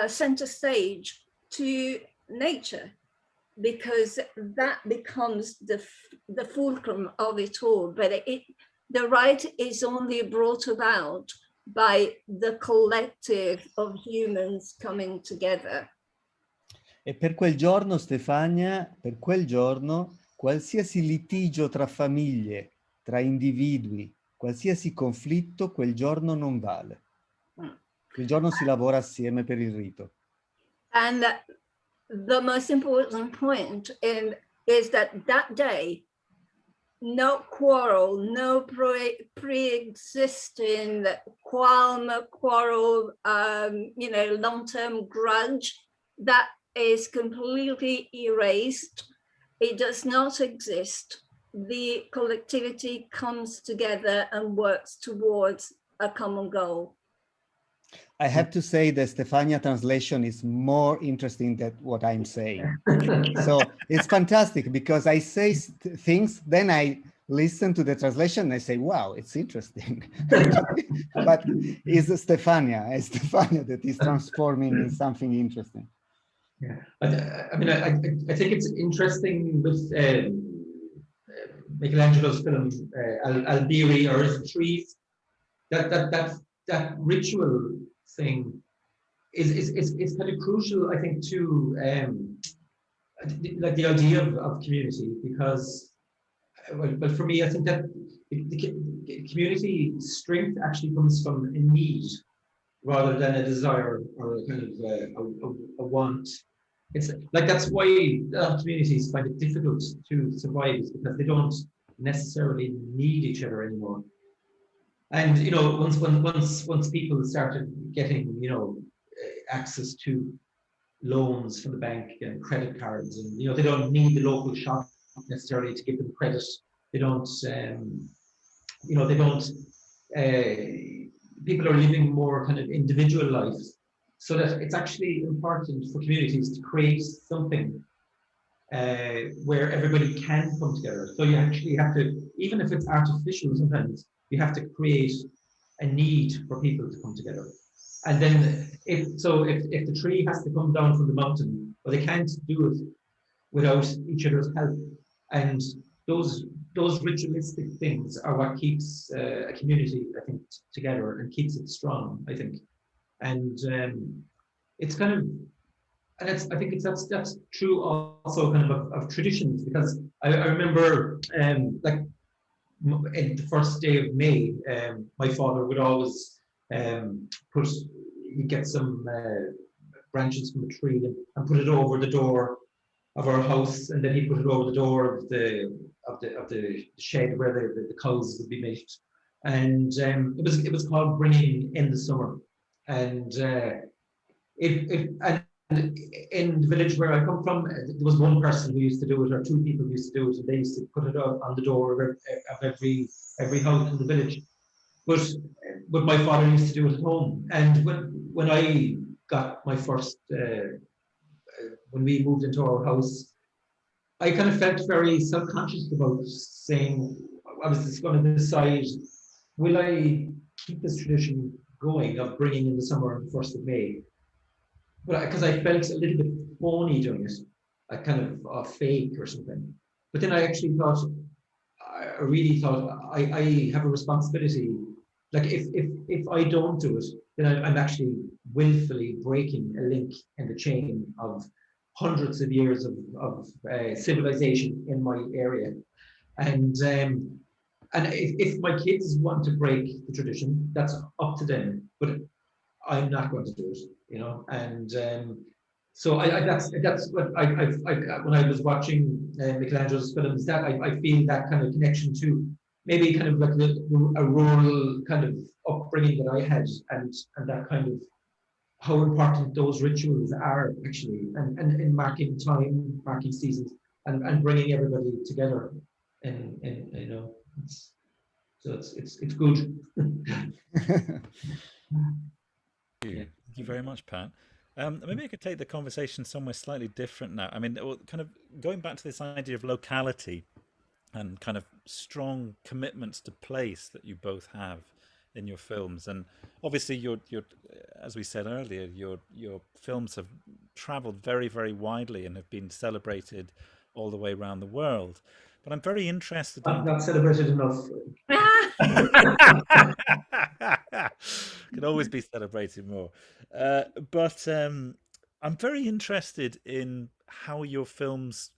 center stage to nature, because that becomes the fulcrum of it all. But the rite is only brought about by the collective of humans coming together. E per quel giorno, Stefania, per quel giorno, qualsiasi litigio tra famiglie, tra individui, qualsiasi conflitto, quel giorno non vale. Quel giorno si lavora assieme per il rito. And the most important point is that day, no quarrel, no pre-existing quarrel, long-term grudge, that is completely erased. It does not exist. The collectivity comes together and works towards a common goal. I have to say the Stefania translation is more interesting than what I'm saying. So it's fantastic because I say things, then I listen to the translation and I say, wow, it's interesting. But it's Stefania that is transforming in something interesting. Yeah, I mean, I think it's interesting with Michelangelo's film Alberi, or Earth Trees, that ritual thing is kind of crucial, I think, to like the idea of community, because well for me, I think that the community strength actually comes from a need rather than a desire or a kind of a want. It's like that's why communities find it difficult to survive, is because they don't necessarily need each other anymore. And once people started getting access to loans from the bank and credit cards, and they don't need the local shop necessarily to give them credit. They don't. People are living more kind of individual lives, so that it's actually important for communities to create something where everybody can come together. So you actually have to, even if it's artificial sometimes, you have to create a need for people to come together. And then if the tree has to come down from the mountain, well, they can't do it without each other's help. And those ritualistic things are what keeps a community, I think, together and keeps it strong, I think. And it's kind of, and I think that's true also kind of traditions, because I remember like in the first day of May, my father would always he'd get some branches from a tree and put it over the door of our house, and then he put it over the door of the shed where the cows would be milked, and it was called bringing in the summer, and and in the village where I come from, there was one person who used to do it, or two people who used to do it, and they used to put it up on the door of every house in the village. But my father used to do it at home, and when I got my first when we moved into our house, I kind of felt very self-conscious about saying, I was just going to decide, will I keep this tradition going of bringing in the summer on the 1st of May? But because I felt a little bit phony doing it, a kind of fake or something. But then I actually thought, I really thought I have a responsibility. Like if I don't do it, then I'm actually willfully breaking a link in the chain of hundreds of years of civilization in my area. And if my kids want to break the tradition, that's up to them. But I'm not going to do it, you know. And so that's what I when I was watching Michelangelo's films, that I feel that kind of connection to maybe kind of like a rural kind of upbringing that I had, and that kind of how important those rituals are actually, and in marking time, marking seasons, and bringing everybody together, and you know, it's good. Thank you very much, Pat. Maybe I could take the conversation somewhere slightly different now. I mean, kind of going back to this idea of locality and kind of strong commitments to place that you both have in your films. And obviously, your as we said earlier, your films have traveled very, very widely and have been celebrated all the way around the world. But I'm very interested in... Not celebrated enough. Can always be celebrated more. But I'm very interested in how your films,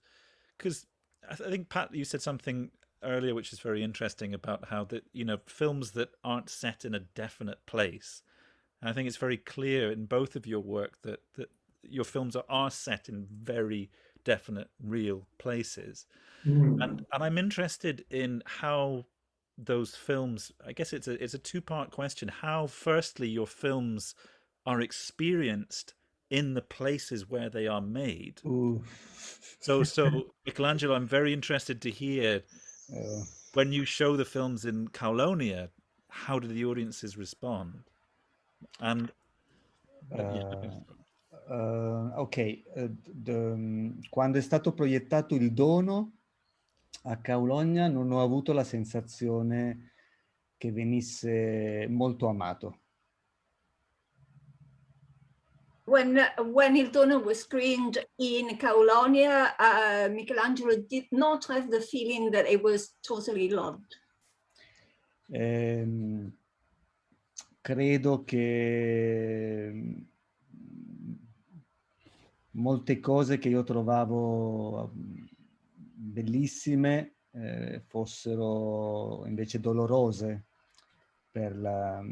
because I think, Pat, you said something earlier which is very interesting about how that, you know, films that aren't set in a definite place. And I think it's very clear in both of your work that your films are set in very definite, real places. And I'm interested in how those films, I guess it's a two-part question. How, firstly, your films are experienced in the places where they are made. Ooh. So Michelangelo, I'm very interested to hear when you show the films in Caulonia, how do the audiences respond? And ok, quando è stato proiettato Il Dono a Caulonia non ho avuto la sensazione che venisse molto amato. When Il Dono was screened in Caulonia, Michelangelo did not have the feeling that it was totally loved. Credo che molte cose che io trovavo bellissime fossero invece dolorose per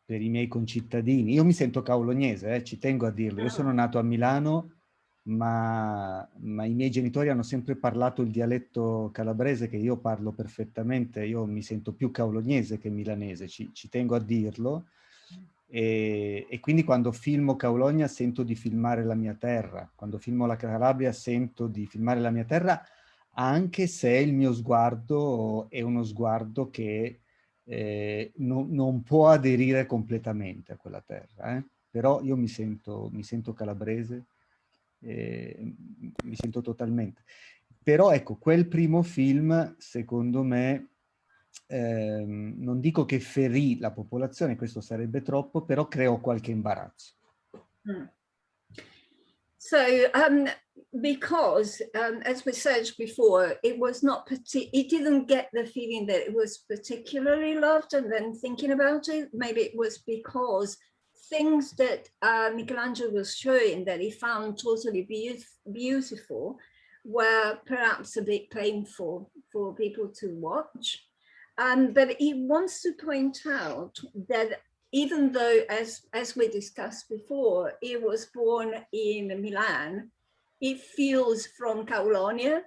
i miei concittadini. Io mi sento caulognese, ci tengo a dirlo. Io sono nato a Milano, ma i miei genitori hanno sempre parlato il dialetto calabrese che io parlo perfettamente. Io mi sento più caulognese che milanese, ci tengo a dirlo. E quindi quando filmo Caulonia sento di filmare la mia terra. Quando filmo la Calabria sento di filmare la mia terra, anche se il mio sguardo è uno sguardo che non può aderire completamente a quella terra, però io mi sento calabrese, mi sento totalmente. Però ecco, quel primo film, secondo me, non dico che ferì la popolazione, questo sarebbe troppo, però creò qualche imbarazzo. So because, as we said before, it didn't get the feeling that it was particularly loved. And then thinking about it, maybe it was because things that Michelangelo was showing that he found totally beautiful were perhaps a bit painful for people to watch. But he wants to point out that even though, as we discussed before, he was born in Milan, he feels from Caulonia.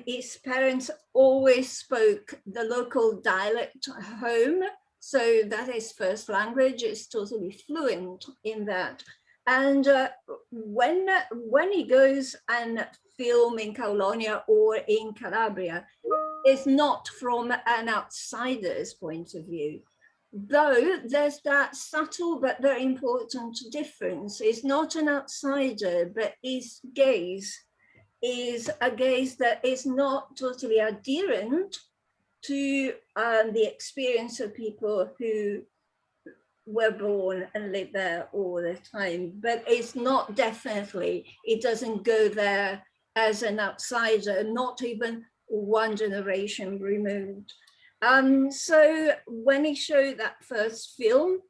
His parents always spoke the local dialect home, so that his first language is totally fluent in that. And when he goes and film in Caulonia or in Calabria, it's not from an outsider's point of view. Though there's that subtle but very important difference. He's not an outsider, but his gaze is a gaze that is not totally adherent to the experience of people who were born and live there all the time. But it's not definitely, it doesn't go there as an outsider, not even one generation removed. So when he showed that first film,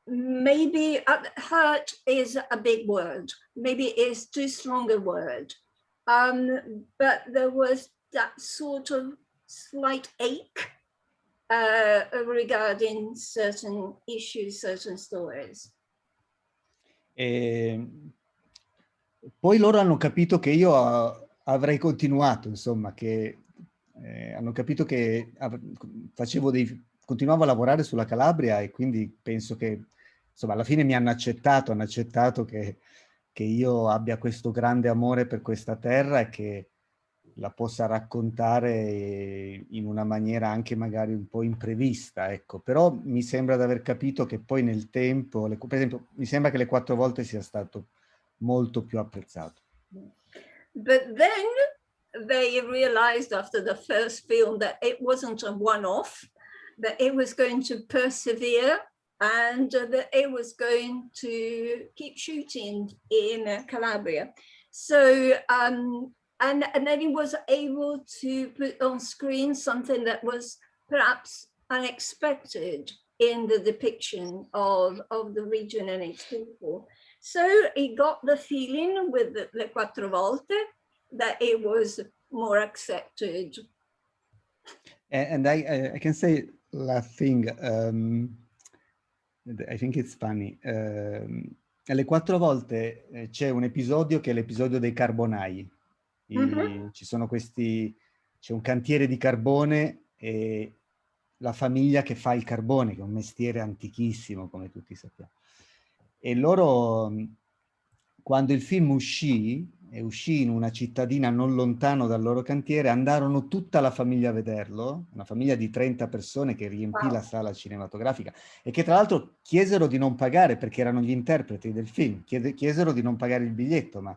maybe hurt is a big word, maybe it's too strong a word, but there was that sort of slight ache regarding certain issues, certain stories. Poi loro hanno capito che io avrei continuato, insomma, che hanno capito che continuavo a lavorare sulla Calabria, e quindi penso che, insomma, alla fine mi hanno accettato che io abbia questo grande amore per questa terra e che la possa raccontare in una maniera anche magari un po' imprevista, ecco. Però mi sembra di aver capito che poi nel tempo, per esempio, mi sembra che Le Quattro Volte sia stato molto più apprezzato. But then they realized after the first film that it wasn't a one-off, that it was going to persevere, and that it was going to keep shooting in Calabria. So, and then he was able to put on screen something that was perhaps unexpected in the depiction of the region and its people. So he got the feeling with Le Quattro Volte that it was more accepted. And I can say last thing, I think it's funny. Le Quattro Volte c'è un episodio che è l'episodio dei carbonai. Ci sono c'è un cantiere di carbone e la famiglia che fa il carbone, che è un mestiere antichissimo, come tutti sappiamo. E loro, quando il film uscì in una cittadina non lontano dal loro cantiere, andarono tutta la famiglia a vederlo, una famiglia di 30 persone che riempì la sala cinematografica, e che tra l'altro chiesero di non pagare, perché erano gli interpreti del film, chiesero di non pagare il biglietto, ma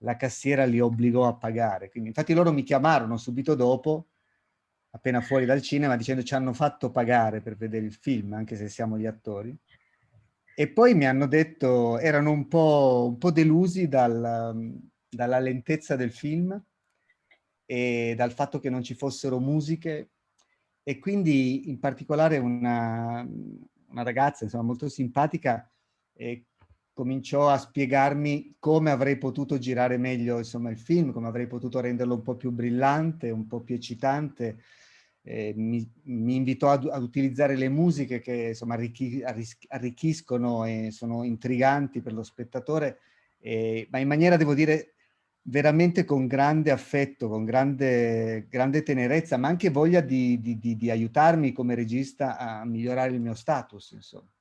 la cassiera li obbligò a pagare. Quindi, infatti loro mi chiamarono subito dopo, appena fuori dal cinema, dicendo ci hanno fatto pagare per vedere il film, anche se siamo gli attori. E poi mi hanno detto, erano un po' delusi dalla lentezza del film e dal fatto che non ci fossero musiche, e quindi in particolare una ragazza, insomma, molto simpatica, cominciò a spiegarmi come avrei potuto girare meglio, insomma, il film, come avrei potuto renderlo un po' più brillante, un po' più eccitante. Mi invitò ad utilizzare le musiche che, insomma, arricchiscono e sono intriganti per lo spettatore, ma in maniera, devo dire, veramente con grande affetto, con grande tenerezza, ma anche voglia di aiutarmi come regista a migliorare il mio status, insomma.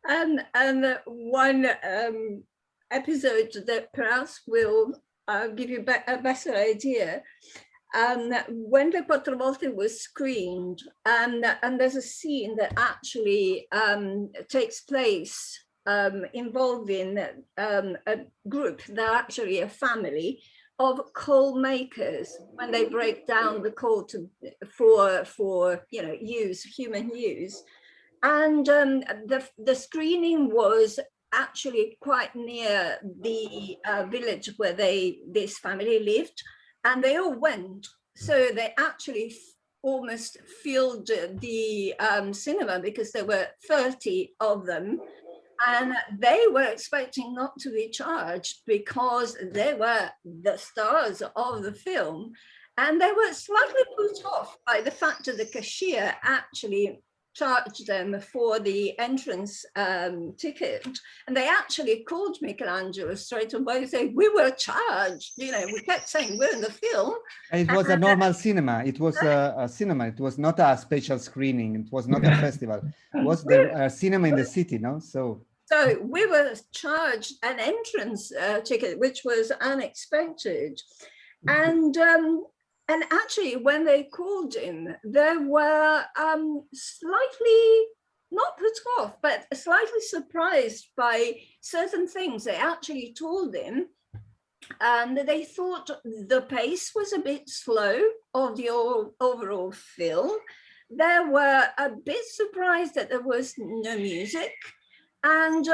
And one episode that perhaps will give you a better idea. When Le Quattro Volte was screened, and there's a scene that actually takes place involving a group, they're actually a family of coal makers, when they break down the coal for human use. And the screening was actually quite near the village where this family lived, and they all went. So they actually almost filled the cinema, because there were 30 of them, and they were expecting not to be charged because they were the stars of the film. And they were slightly put off by the fact that the cashier actually charged them for the entrance ticket. And they actually called Michelangelo straight away, saying, we were charged. You know, we kept saying, we're in the film. And it was a normal cinema. It was a cinema. It was not a special screening. It was not a festival. It was the cinema in the city, no? So we were charged an entrance ticket, which was unexpected. And actually, when they called him, they were slightly not put off, but slightly surprised by certain things they actually told him. And they thought the pace was a bit slow of the overall film. They were a bit surprised that there was no music. And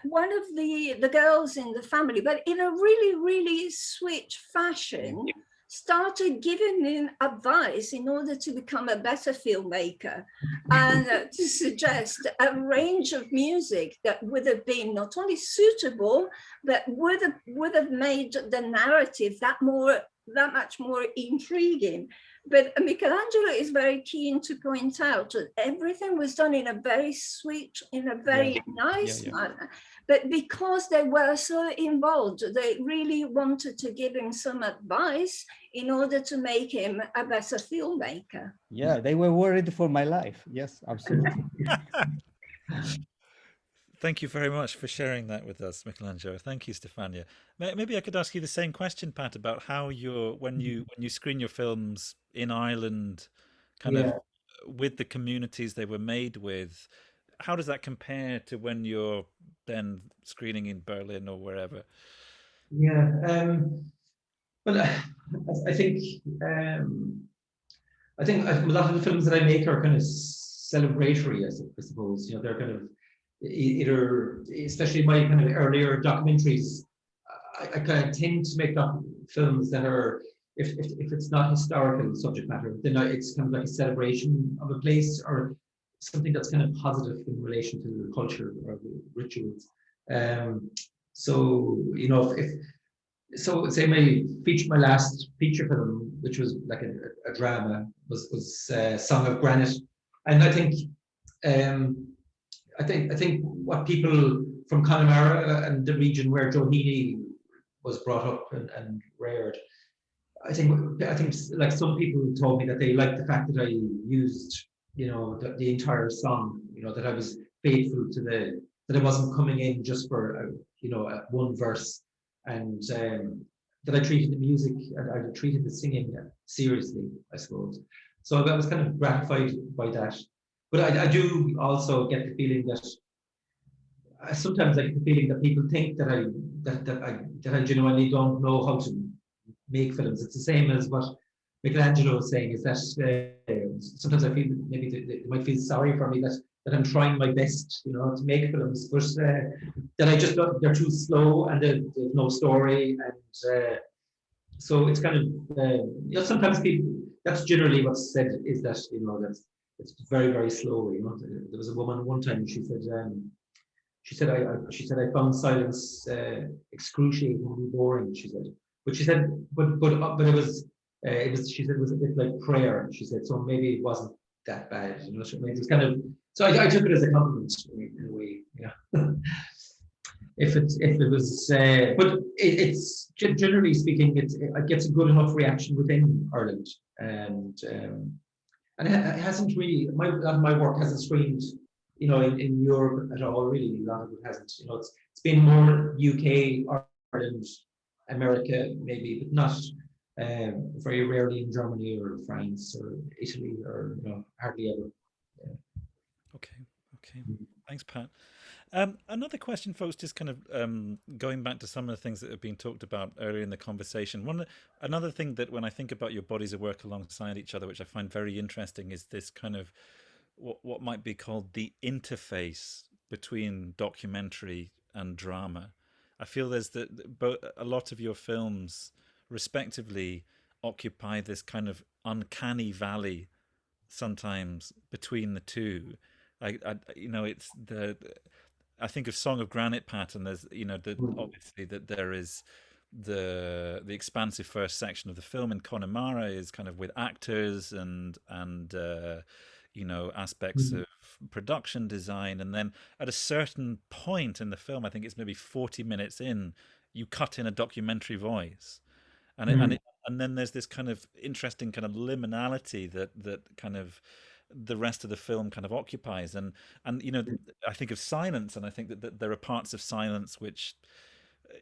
one of the girls in the family, but in a really, really sweet fashion, started giving him advice in order to become a better filmmaker, and to suggest a range of music that would have been not only suitable, but would have made the narrative that much more intriguing. But Michelangelo is very keen to point out that everything was done in a very sweet, in a very nice manner. But because they were so involved, they really wanted to give him some advice in order to make him a better filmmaker. Yeah, they were worried for my life. Yes, absolutely. Thank you very much for sharing that with us, Michelangelo. Thank you, Stefania. Maybe I could ask you the same question, Pat, about how when you screen your films in Ireland, kind of with the communities they were made with, how does that compare to when you're then screening in Berlin or wherever? Yeah, well, I think a lot of the films that I make are kind of celebratory, I suppose. You know, they're kind of either, especially my kind of earlier documentaries, I kind of tend to make films that are, if it's not historical subject matter, then it's kind of like a celebration of a place or something that's kind of positive in relation to the culture or the rituals. So, you know, so say my last feature film, which was like a drama, was Song of Granite, and I think what people from Connemara and the region where Joe Heaney was brought up and reared, I think like some people told me that they liked the fact that I used, you know, the entire song, you know, that I was faithful to that I wasn't coming in just for one verse, and that I treated the music and I treated the singing seriously, I suppose. So I was kind of gratified by that. But I do also get the feeling that sometimes I get the feeling that people think that I genuinely don't know how to make films. It's the same as what Michelangelo was saying, is that sometimes I feel maybe they might feel sorry for me that I'm trying my best, you know, to make films, but that I just don't, they're too slow and there's no story, and so it's kind of you know, sometimes people, that's generally what's said, is that, you know, that it's very, very slow. You know, there was a woman one time, she said I found silence excruciatingly boring. She said, but she said, but it was she said it was a bit like prayer. She said, so maybe it wasn't that bad. You know, so maybe it's kind of, so I took it as a compliment in a way. Yeah. If it was, but it's generally speaking, it gets a good enough reaction within Ireland, and it hasn't really, a lot of my work hasn't screened, you know, in Europe at all, really. A lot of it hasn't. You know, it's been more UK, Ireland, America, maybe, but not very rarely in Germany or France or Italy, or, you know, hardly ever. Yeah. Okay. Thanks, Pat. Another question, folks, just kind of going back to some of the things that have been talked about earlier in the conversation. Another thing that when I think about your bodies of work alongside each other, which I find very interesting, is this kind of what might be called the interface between documentary and drama. I feel there's a lot of your films, respectively, occupy this kind of uncanny valley sometimes between the two. It's I think of Song of Granite Pattern. There's, obviously that there is the expansive first section of the film, and Connemara is kind of with actors and aspects of production design, and then at a certain point in the film, I think it's maybe 40 minutes in, you cut in a documentary voice, and then there's this kind of interesting kind of liminality that kind of the rest of the film kind of occupies, and I think of silence, and I think that there are parts of silence which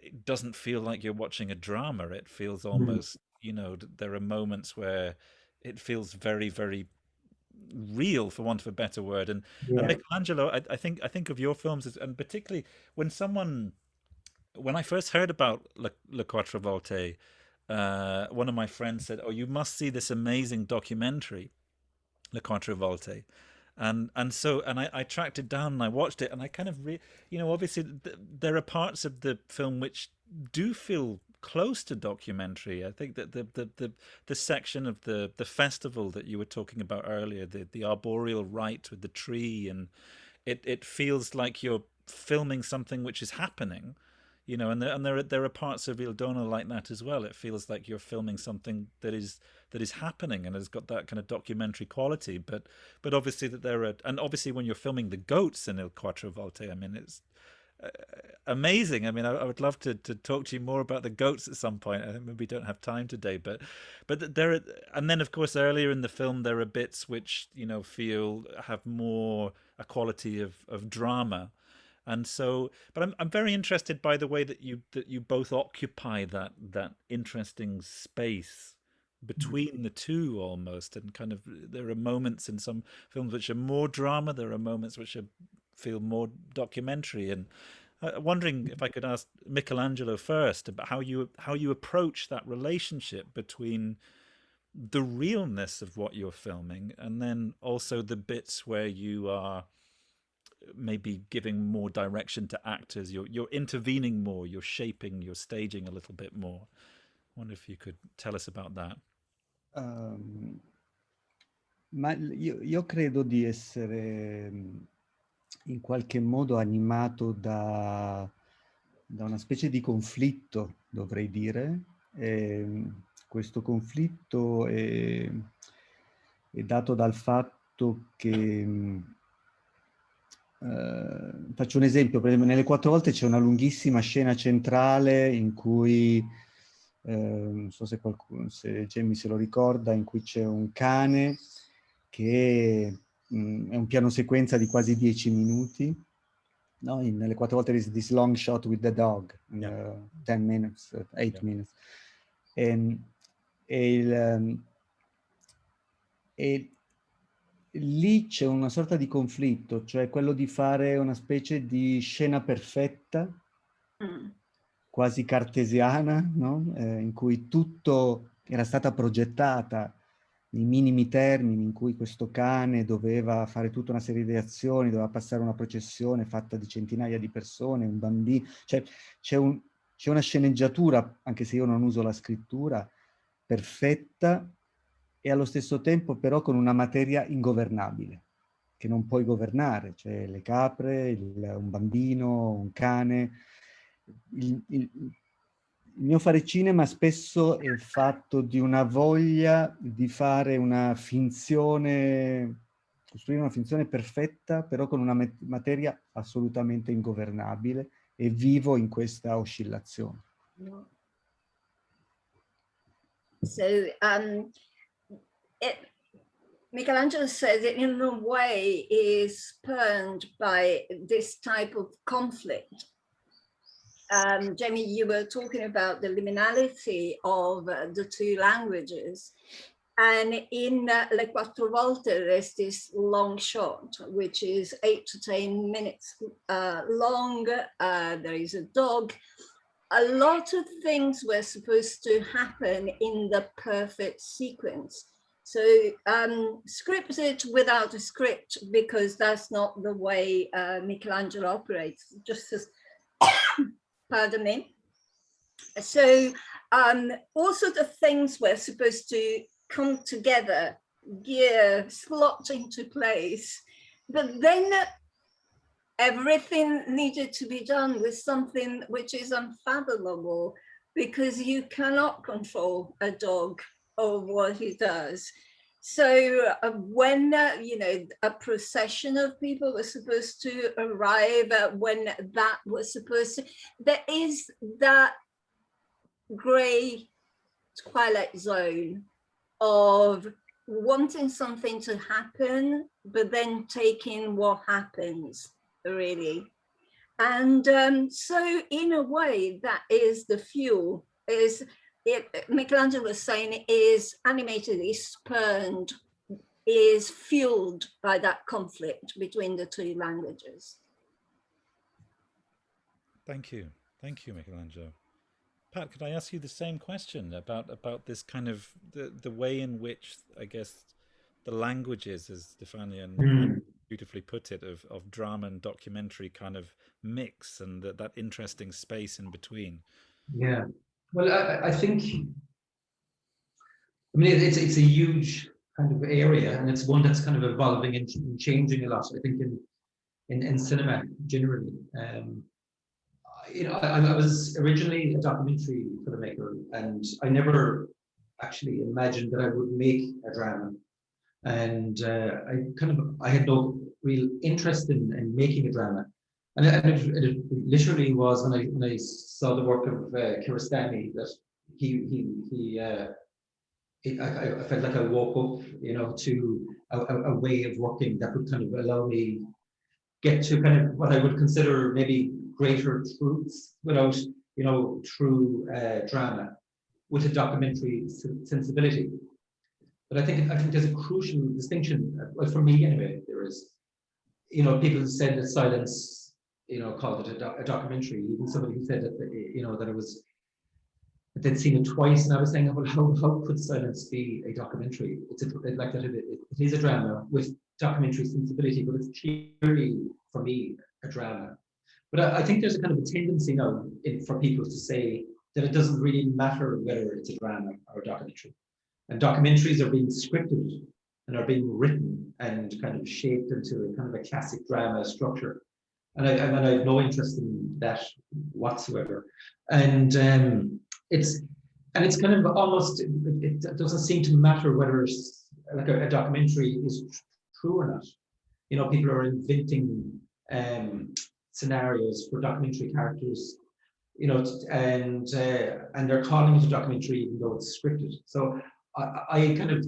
it doesn't feel like you're watching a drama. It feels almost, there are moments where it feels very, very real, for want of a better word. And Michelangelo, I think of your films and particularly when I first heard about Le Quatre Volte, one of my friends said, "Oh, you must see this amazing documentary, Le Quatre Volte." And I tracked it down and I watched it, and I kind of obviously there are parts of the film which do feel close to documentary. I think that the section of the festival that you were talking about earlier, the arboreal rite with the tree, and it feels like you're filming something which is happening, and there are parts of Il Dono like that as well. It feels like you're filming something that is happening and has got that kind of documentary quality. But obviously and obviously when you're filming the goats in Il Quattro Volte, I mean, it's amazing. I mean, I would love to talk to you more about the goats at some point. I think maybe we don't have time today, but there are, and then of course earlier in the film there are bits which have more a quality of drama. And so, but I'm very interested by the way that you both occupy that interesting space between the two almost, and kind of there are moments in some films which are more drama, there are moments which feel more documentary. And wondering if I could ask Michelangelo first about how you approach that relationship between the realness of what you're filming and then also the bits where you are maybe giving more direction to actors, you're intervening more, you're shaping, you're staging a little bit more. I wonder if you could tell us about that. Ma io credo di essere in qualche modo animato da una specie di conflitto, dovrei dire. Questo conflitto è dato dal fatto che faccio un esempio, per esempio nelle Quattro Volte c'è una lunghissima scena centrale in cui non so se Jamie se lo ricorda, in cui c'è un cane che è un piano sequenza di quasi 10 minuti. No? Nelle Quattro Volte there is this long shot with the dog, 10 minutes, 8 minutes. E lì c'è una sorta di conflitto, cioè quello di fare una specie di scena perfetta, quasi cartesiana, no? In cui tutto era stata progettata nei minimi termini, in cui questo cane doveva fare tutta una serie di azioni, doveva passare una processione fatta di centinaia di persone, un bambino, cioè c'è una sceneggiatura, anche se io non uso la scrittura, perfetta, e allo stesso tempo però con una materia ingovernabile, che non puoi governare, cioè le capre, un bambino, un cane. Il mio fare cinema spesso è fatto di una voglia di fare una finzione, costruire una finzione perfetta, però con una materia assolutamente ingovernabile, e vivo in questa oscillazione. So, Michelangelo says it in a way is spurned by this type of conflict. Jamie, you were talking about the liminality of the two languages. And in Le Quattro Volte, there's this long shot, which is 8 to 10 minutes long. There is a dog. A lot of things were supposed to happen in the perfect sequence. So scripted without a script, because that's not the way Michelangelo operates, just as, pardon me. So all sorts of things were supposed to come together, gear, slot into place, but then everything needed to be done with something which is unfathomable, because you cannot control a dog or what he does. So when, a procession of people was supposed to arrive, when that was supposed to, there is that gray twilight zone of wanting something to happen, but then taking what happens, really. And so in a way, that is the fuel. Michelangelo was saying, is animated, is spurned, is fueled by that conflict between the two languages. Thank you, Michelangelo. Pat, could I ask you the same question about this kind of the way in which, I guess, the languages, as Stefania beautifully put it, of drama and documentary kind of mix, and that interesting space in between? Yeah, well, I think, I mean, it's a huge kind of area, and it's one that's kind of evolving and changing a lot, I think, in cinema generally. I was originally a documentary filmmaker, and I never actually imagined that I would make a drama. And I had no real interest in making a drama. And it literally was when I saw the work of Kiarostami that I felt like I woke up, to a way of working that would kind of allow me get to kind of what I would consider maybe greater truths without, true drama, with a documentary sensibility. But I think there's a crucial distinction, well, for me anyway. There is, people said that silence, called it a documentary. Even somebody who said that, that it was, that they'd seen it twice, and I was saying, well, how could silence be a documentary? It's like that. It is a drama with documentary sensibility, but it's clearly, for me, a drama. But I think there's a kind of a tendency now for people to say that it doesn't really matter whether it's a drama or a documentary. And documentaries are being scripted and are being written and kind of shaped into a kind of a classic drama structure. And I have no interest in that whatsoever. And it's kind of almost, it doesn't seem to matter whether it's like a documentary is true or not. People are inventing scenarios for documentary characters, and they're calling it a documentary even though it's scripted. So I tend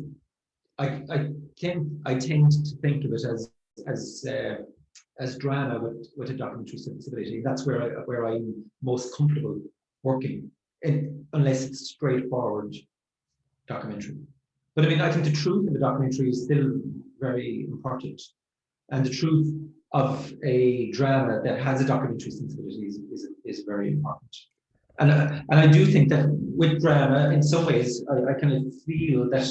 to think of it as drama with a documentary sensibility. That's where I'm most comfortable working, unless it's straightforward documentary. But I mean, I think the truth of the documentary is still very important, and the truth of a drama that has a documentary sensibility is very important. And I do think that with drama, in some ways, I kind of feel that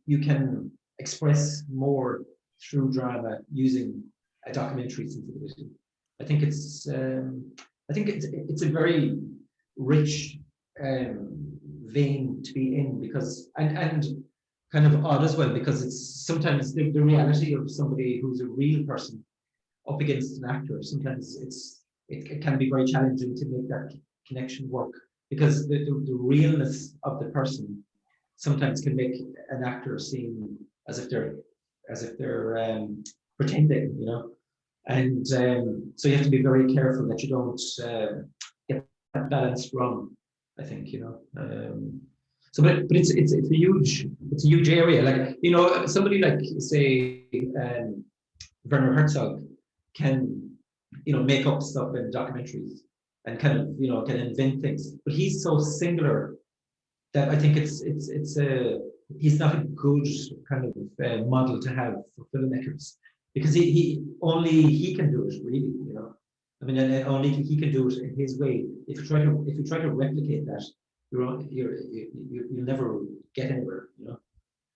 you can express more through drama using a documentary sensibility. I think it's a very rich vein to be in, because and kind of odd as well, because it's sometimes the reality of somebody who's a real person up against an actor. Sometimes it can be very challenging to make that connection work, because the realness of the person sometimes can make an actor seem as if they're pretending, and so you have to be very careful that you don't get that balance wrong, I think. So, but it's a huge area. Like, somebody like, say, Werner Herzog can, make up stuff in documentaries and kind of, can invent things. But he's so singular that I think he's not a good kind of model to have for filmmakers, because only he can do it, really. I mean, and only he can do it in his way. If you try to replicate that, you'll never get anywhere, you know.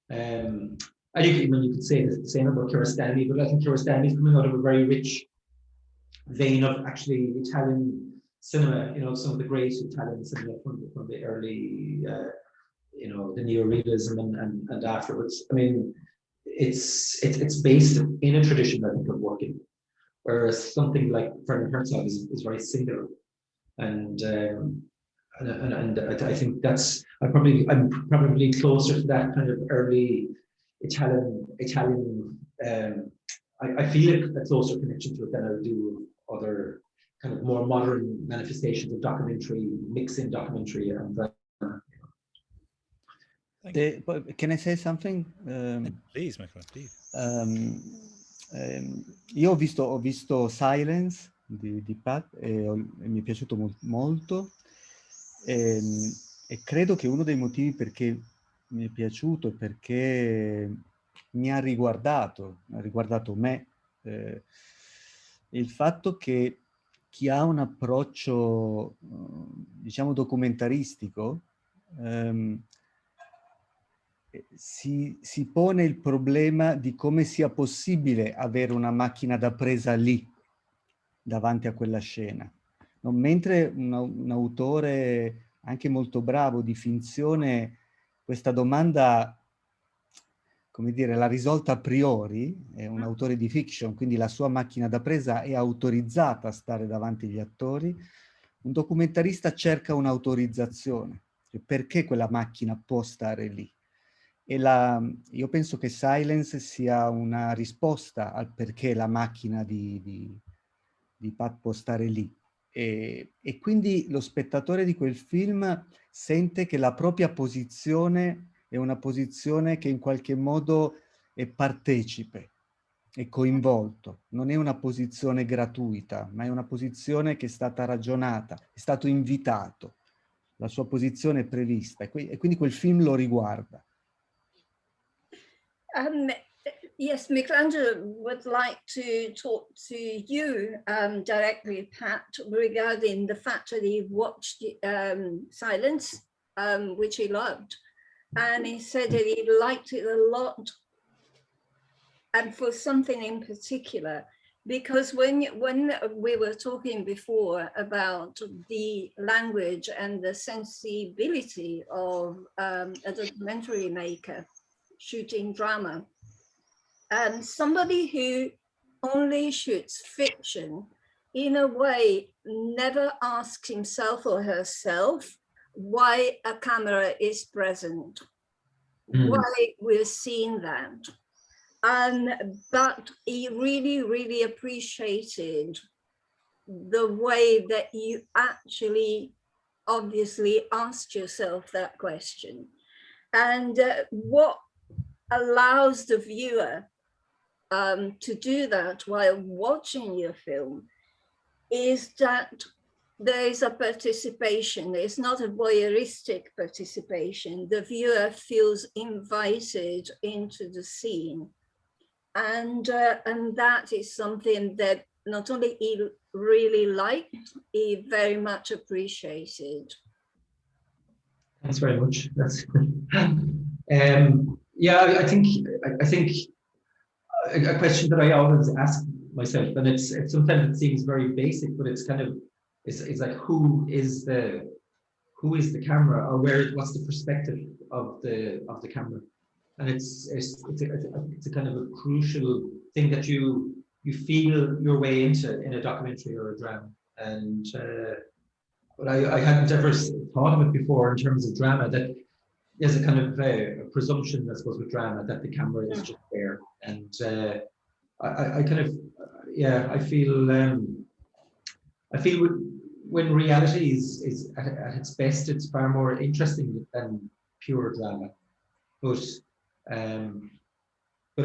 And you could say the same about Kiarostami, but I think Kiarostami is coming out of a very rich vein of actually Italian cinema. You know, some of the great Italian cinema from the early, you know, the neorealism and afterwards. I mean, it's based in a tradition, I think, of working, whereas something like Werner Herzog is very singular, and I think I'm probably closer to that kind of early Italian. I feel a closer connection to it than I do other kind of more modern manifestations of documentary, mixing documentary and Can I say something? Please, Michael, please. Io ho visto Silence di Pat e mi è piaciuto molto e credo che uno dei motivi perché mi è piaciuto è perché mi ha riguardato me, il fatto che chi ha un approccio diciamo documentaristico si pone il problema di come sia possibile avere una macchina da presa lì, davanti a quella scena. No? Mentre un autore anche molto bravo di finzione, questa domanda, come dire, l'ha risolta a priori, è un autore di fiction, quindi la sua macchina da presa è autorizzata a stare davanti agli attori. Un documentarista cerca un'autorizzazione, cioè perché quella macchina può stare lì. E io penso che Silence sia una risposta al perché la macchina di Pat può stare lì. E quindi lo spettatore di quel film sente che la propria posizione è una posizione che in qualche modo è partecipe, è coinvolto. Non è una posizione gratuita, ma è una posizione che è stata ragionata, è stato invitato. La sua posizione è prevista e quindi quel film lo riguarda. Yes, Michelangelo would like to talk to you directly, Pat, regarding the fact that he watched Silence, which he loved, and he said that he liked it a lot, and for something in particular, because when we were talking before about the language and the sensibility of a documentary maker shooting drama, and somebody who only shoots fiction, in a way, never asks himself or herself why a camera is present, why we're seeing that. But he really, really appreciated the way that you actually obviously asked yourself that question. And what allows the viewer to do that while watching your film is that there is a participation. It's not a voyeuristic participation. The viewer feels invited into the scene. And that is something that not only he really liked, he very much appreciated. Thanks very much. That's yeah, I think a question that I always ask myself, and it's sometimes it seems very basic, but it's kind of it's like who is the camera, or what's the perspective of the camera, and it's a kind of a crucial thing that you feel your way into in a documentary or a drama, and but I hadn't ever thought of it before in terms of drama, that there's a kind of a presumption, I suppose, with drama that the camera is just there, and I kind of I feel when reality is at its best, it's far more interesting than pure drama, but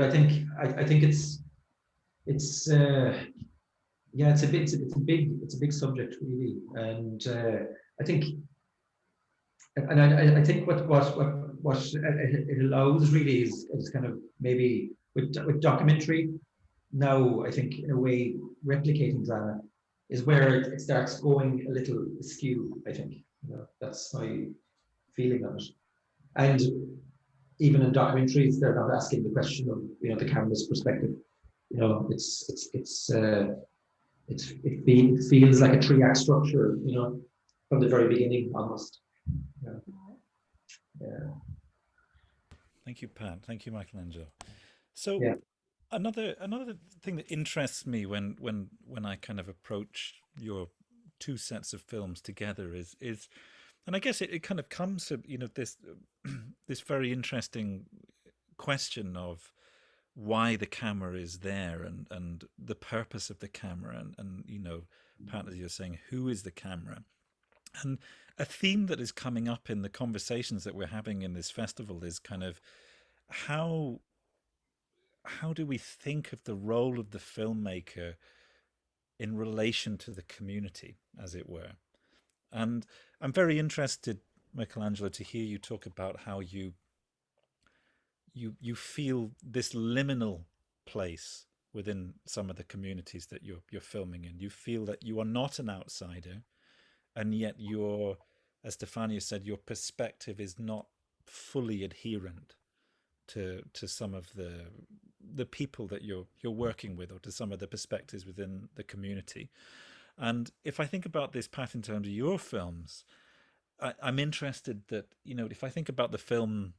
I think it's it's a big subject, really, and I think what it allows really is kind of maybe with documentary now, I think in a way replicating drama is where it starts going a little askew. I think, you know, that's my feeling of it. And even in documentaries, they're not asking the question of, you know, the camera's perspective. You know, it feels like a 3-act structure, you know, from the very beginning almost. Yeah. Yeah. Thank you, Pat. Thank you, Michelangelo. So Yeah. another thing that interests me when I kind of approach your two sets of films together is and I guess it kind of comes to, you know, this this very interesting question of why the camera is there and the purpose of the camera and you know, Pat, as you're saying, who is the camera? And a theme that is coming up in the conversations that we're having in this festival is kind of how do we think of the role of the filmmaker in relation to the community, as it were? And I'm very interested, Michelangelo, to hear you talk about how you feel this liminal place within some of the communities that you're filming in. You feel that you are not an outsider, and yet your, as Stefania said, your perspective is not fully adherent to some of the people that you're working with, or to some of the perspectives within the community. And if I think about this, Pat, in terms of your films, I'm interested that, you know, if I think about the film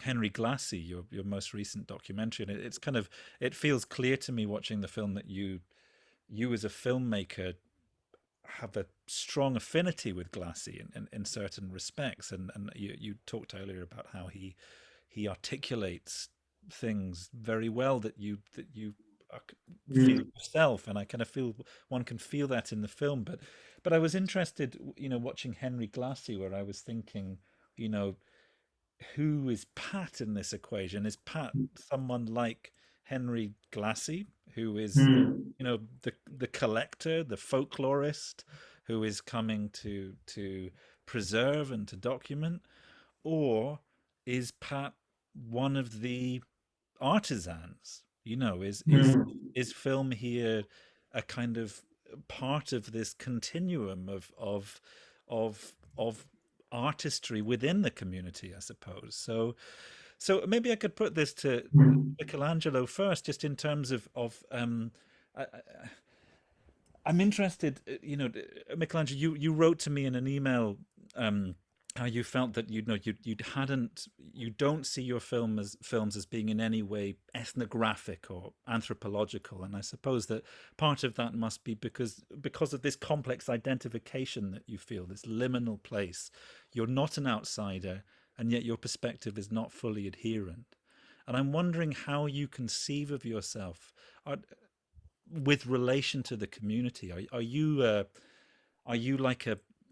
Henry Glassy, your most recent documentary, and it's kind of, it feels clear to me watching the film that you as a filmmaker have a strong affinity with Glassy in certain respects, and you talked earlier about how he articulates things very well that you feel yourself, and I kind of feel one can feel that in the film. But I was interested, you know, watching Henry Glassy, where I was thinking, you know, who is Pat in this equation? Is Pat someone like Henry Glassy, who is, you know, the collector, the folklorist, who is coming to preserve and to document, or is Pat one of the artisans? You know, is film here a kind of part of this continuum of artistry within the community, I suppose? So maybe I could put this to Michelangelo first, just in terms of I'm interested, you know, Michelangelo, you wrote to me in an email how you felt that, you know, you don't see your films as being in any way ethnographic or anthropological, and I suppose that part of that must be because of this complex identification that you feel, this liminal place. You're not an outsider, and yet your perspective is not fully adherent. And I'm wondering how you conceive of yourself with relation to the community. Are you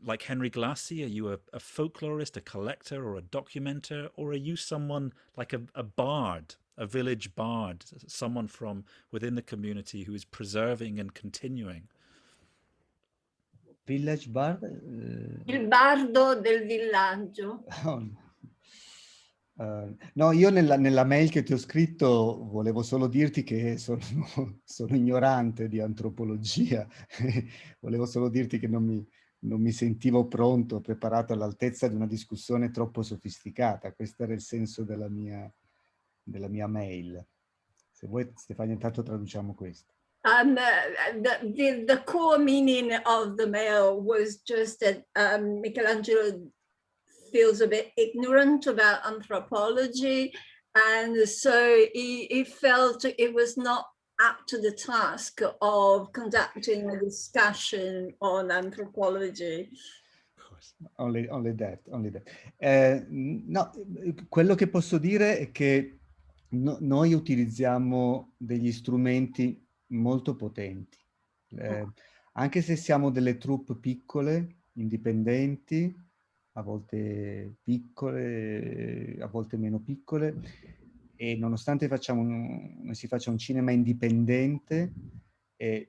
like Henry Glassy? Are you a folklorist, a collector, or a documenter? Or are you someone like a bard, a village bard, someone from within the community who is preserving and continuing? Village bard? Il bardo del villaggio. No, io nella mail che ti ho scritto volevo solo dirti che sono ignorante di antropologia. Volevo solo dirti che non mi sentivo pronto, preparato all'altezza di una discussione troppo sofisticata. Questo era il senso della mia mail. Se vuoi, Stefania, intanto traduciamo questo. The core meaning of the mail was just that Michelangelo feels a bit ignorant about anthropology, and so he felt it was not up to the task of conducting a discussion on anthropology. Only that. No, quello che posso dire è che noi utilizziamo degli strumenti molto potenti, anche se siamo delle troupe piccole, indipendenti, a volte piccole, a volte meno piccole, e nonostante si faccia un cinema indipendente,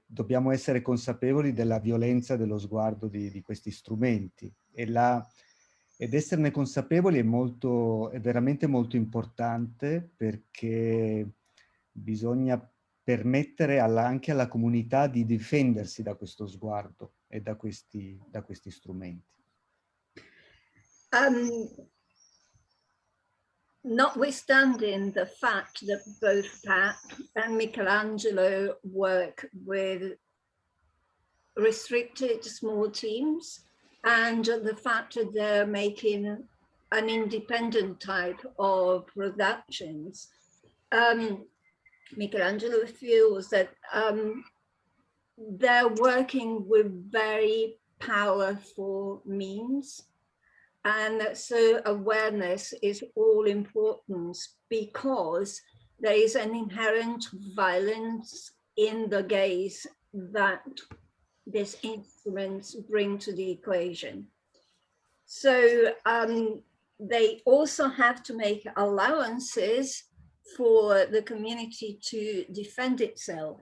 dobbiamo essere consapevoli della violenza dello sguardo di questi strumenti, ed esserne consapevoli è veramente molto importante, perché bisogna permettere anche alla comunità di difendersi da questo sguardo e da questi strumenti. Notwithstanding the fact that both Pat and Michelangelo work with restricted small teams, and the fact that they're making an independent type of productions, Michelangelo feels that they're working with very powerful means. And so awareness is all important because there is an inherent violence in the gaze that these instruments bring to the equation. So they also have to make allowances for the community to defend itself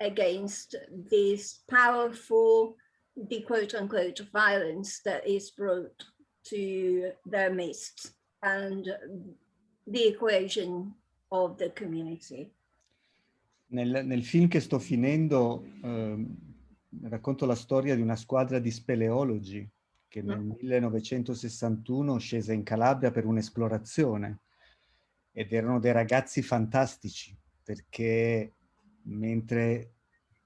against this powerful, the quote unquote violence that is brought to their midst and the equation of the community. Nel film che sto finendo racconto la storia di una squadra di speleologi che nel 1961 scese in Calabria per un'esplorazione ed erano dei ragazzi fantastici perché mentre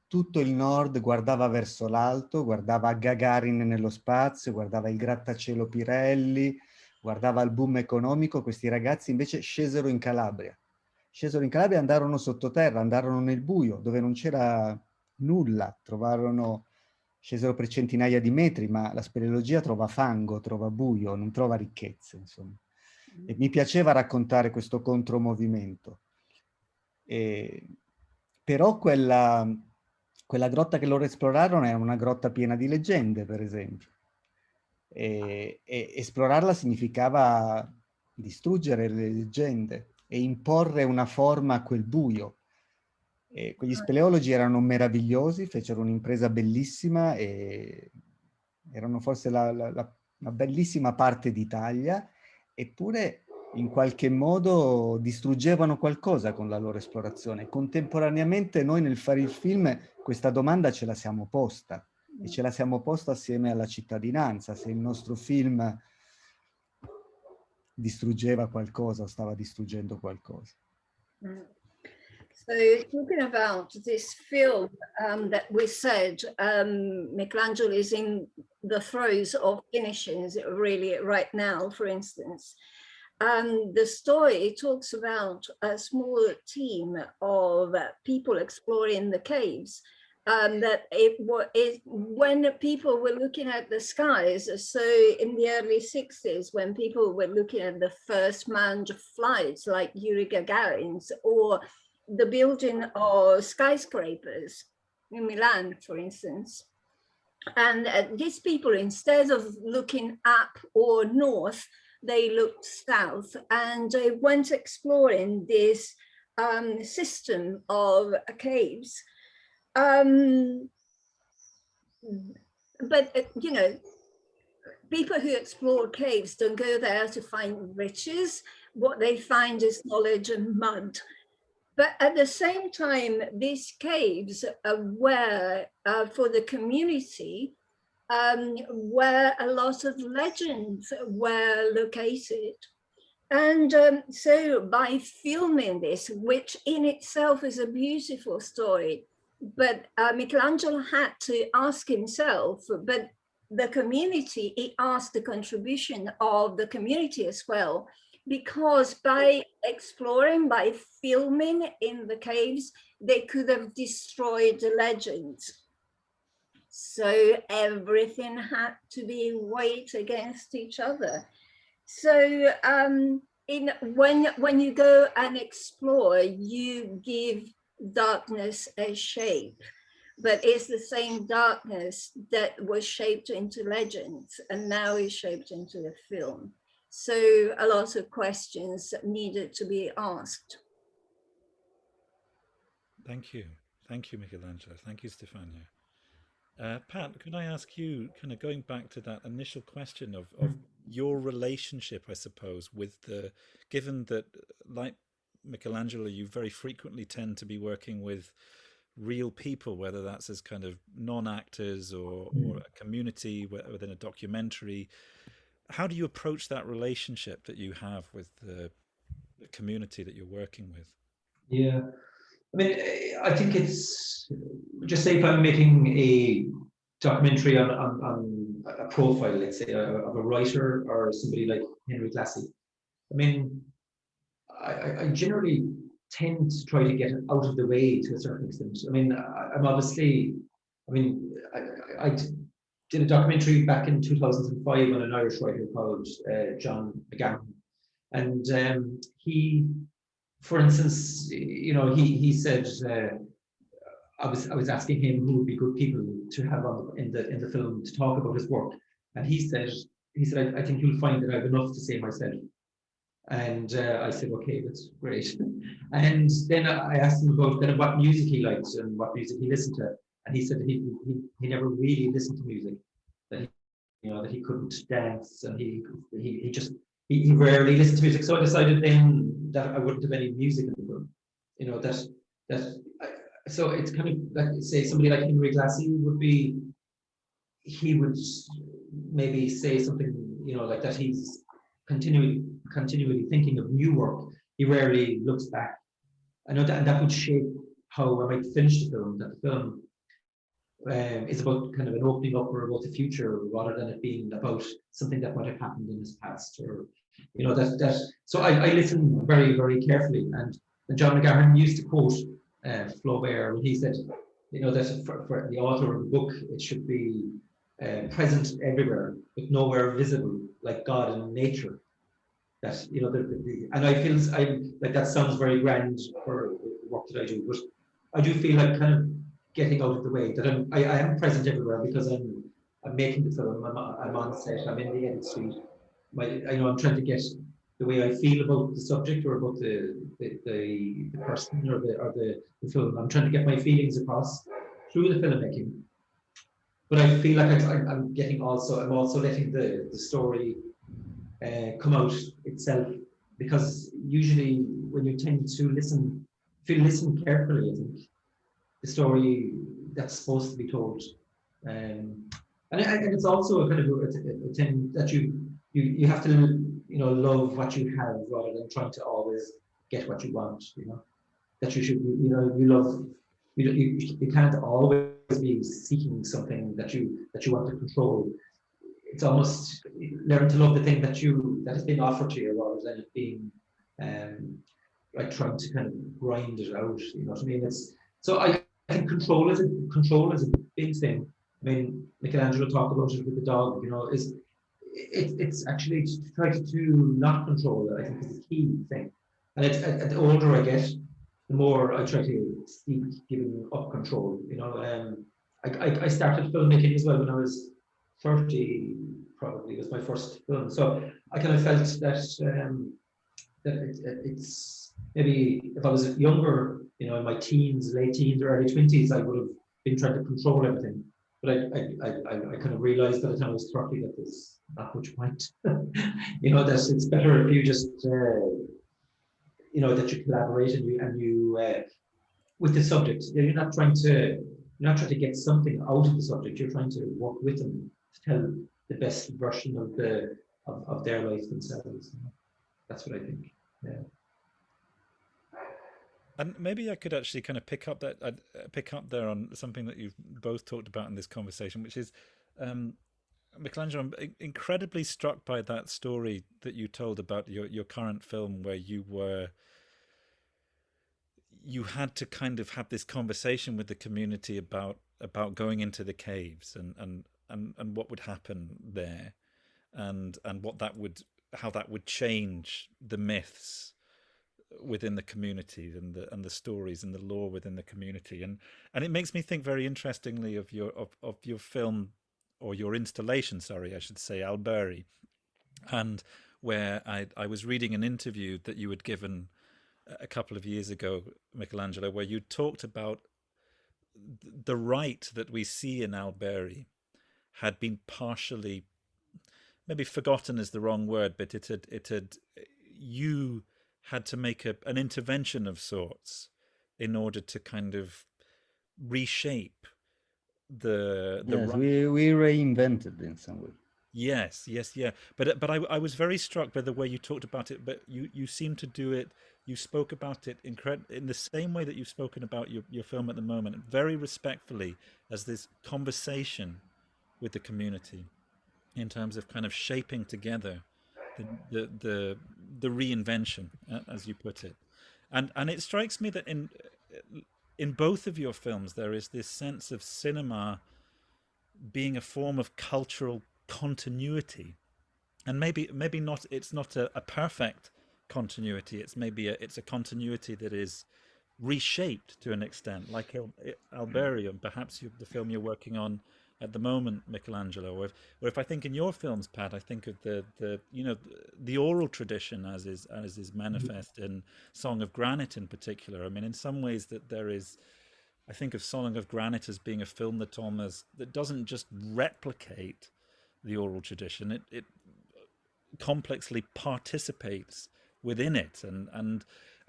tutto il nord guardava verso l'alto, guardava Gagarin nello spazio, guardava il grattacielo Pirelli, guardava il boom economico, questi ragazzi invece scesero in Calabria. Scesero in Calabria e andarono sottoterra, andarono nel buio, dove non c'era nulla, scesero per centinaia di metri, ma la speleologia trova fango, trova buio, non trova ricchezze, insomma. E mi piaceva raccontare questo contromovimento. Però quella grotta che loro esplorarono era una grotta piena di leggende, per esempio. E esplorarla significava distruggere le leggende e imporre una forma a quel buio. E quegli speleologi erano meravigliosi, fecero un'impresa bellissima e erano forse una bellissima parte d'Italia, eppure in qualche modo distruggevano qualcosa con la loro esplorazione. Contemporaneamente noi nel fare il film questa domanda ce la siamo posta e ce la siamo posta assieme alla cittadinanza, se il nostro film distruggeva qualcosa o stava distruggendo qualcosa. So talking about this film that we said, Michelangelo is in the throes of finishing really right now, for instance. The story talks about a small team of people exploring the caves. When people were looking at the skies, so in the early 60s, when people were looking at the first manned flights like Yuri Gagarin's, or the building of skyscrapers in Milan, for instance. And these people, instead of looking up or north, they looked south and they went exploring this system of caves. But, you know, people who explore caves don't go there to find riches. What they find is knowledge and mud. But at the same time, these caves were, for the community, where a lot of legends were located. And so by filming this, which in itself is a beautiful story, but Michelangelo had to ask himself, but the community, he asked the contribution of the community as well, because by exploring, by filming in the caves, they could have destroyed the legends. So everything had to be weighed against each other. So when you go and explore, you give darkness a shape, but it's the same darkness that was shaped into legends and now is shaped into the film. So a lot of questions needed to be asked. Thank you. Thank you, Michelangelo. Thank you, Stefania. Pat, could I ask you, kind of going back to that initial question of your relationship, I suppose, with given that, like Michelangelo, you very frequently tend to be working with real people, whether that's as kind of non-actors or a community within a documentary. how do you approach that relationship that you have with the community that you're working with? Yeah, I mean, I think it's just say if I'm making a documentary on a profile, let's say, of a writer or somebody like Henry Glassy. I mean, I generally tend to try to get out of the way to a certain extent. I mean, I'm obviously, I mean, I did a documentary back in 2005 on an Irish writer called John McGahern, and he, for instance, you know, he said I was asking him who would be good people to have on in the film to talk about his work, and he said I think you'll find that I have enough to say myself. And I said, okay, that's great. And then I asked him about kind of what music he liked and what music he listened to, and he said he never really listened to music, that he, you know, that he couldn't dance, and he just he rarely listened to music. So I decided then that I wouldn't have any music in the film, you know, that so it's kind of like, say, somebody like Henry Glassy would be, he would maybe say something, you know, like that he's continually thinking of new work. He rarely looks back. I know that, and that would shape how I might finish the film. That the film is about kind of an opening up or about the future, rather than it being about something that might have happened in his past, or you know, that. So I listen very, very carefully. And John McGahern used to quote Flaubert when he said, you know, that for the author of the book, it should be present everywhere, but nowhere visible, like God in nature. That, you know, and I feel like that sounds very grand for the work that I do, but I do feel like kind of getting out of the way. That I am present everywhere because I'm making the film. I'm on set. I'm in the edit suite. I know I'm trying to get the way I feel about the subject or about the person or the film. I'm trying to get my feelings across through the filmmaking. But I feel like I'm getting also, I'm also letting the story come out itself, because usually when you tend to listen, if you listen carefully, I think the story that's supposed to be told, and it's also a kind of a thing that you have to, you know, love what you have rather than trying to always get what you want, you know, that you should, you know, you love, you can't always be seeking something that you want to control. It's almost learn to love the thing that has been offered to you, rather than it being like trying to kind of grind it out. You know what I mean? It's so I think control is a big thing. I mean, Michelangelo talked about it with the dog. You know, it's actually to try to not control it. I think is the key thing. And it's the older I get, the more I try to seek giving up control. You know, I started filmmaking as well when I was 30, probably was my first film. So I kind of felt that it's maybe if I was younger, you know, in my teens, late teens, or early 20s, I would have been trying to control everything. But I kind of realized by the time I was 30 that there's not much point. You know, that it's better if you just, you know, that you collaborate and you with the subject. You're not trying to get something out of the subject. You're trying to work with them to tell the best version of their life themselves. That's what I think. Yeah. And maybe I could actually kind of pick up there on something that you've both talked about in this conversation, which is Michelangelo. I'm incredibly struck by that story that you told about your current film, where you had to kind of have this conversation with the community about going into the caves and what would happen there, and how that would change the myths within the community and the stories and the lore within the community, and it makes me think very interestingly of your film, or your installation, sorry, I should say, Alberi, and where I was reading an interview that you had given a couple of years ago, Michelangelo, where you talked about the rite that we see in Alberi had been partially, maybe forgotten is the wrong word, but you had to make an intervention of sorts in order to kind of reshape the yes, we reinvented in some way. Yes, yes, yeah. But I was very struck by the way you talked about it. But you seem to do it. You spoke about it in the same way that you've spoken about your film at the moment, very respectfully, as this conversation with the community in terms of kind of shaping together the the reinvention, as you put it. And it strikes me that in both of your films there is this sense of cinema being a form of cultural continuity, and maybe not, it's not a perfect continuity, it's maybe it's a continuity that is reshaped to an extent, like Alberium, perhaps the film you're working on at the moment, Michelangelo, or if I think in your films, Pat, I think of the the oral tradition as is manifest in Song of Granite in particular. I mean, in some ways that there is, I think of Song of Granite as being a film that that doesn't just replicate the oral tradition, it complexly participates within it,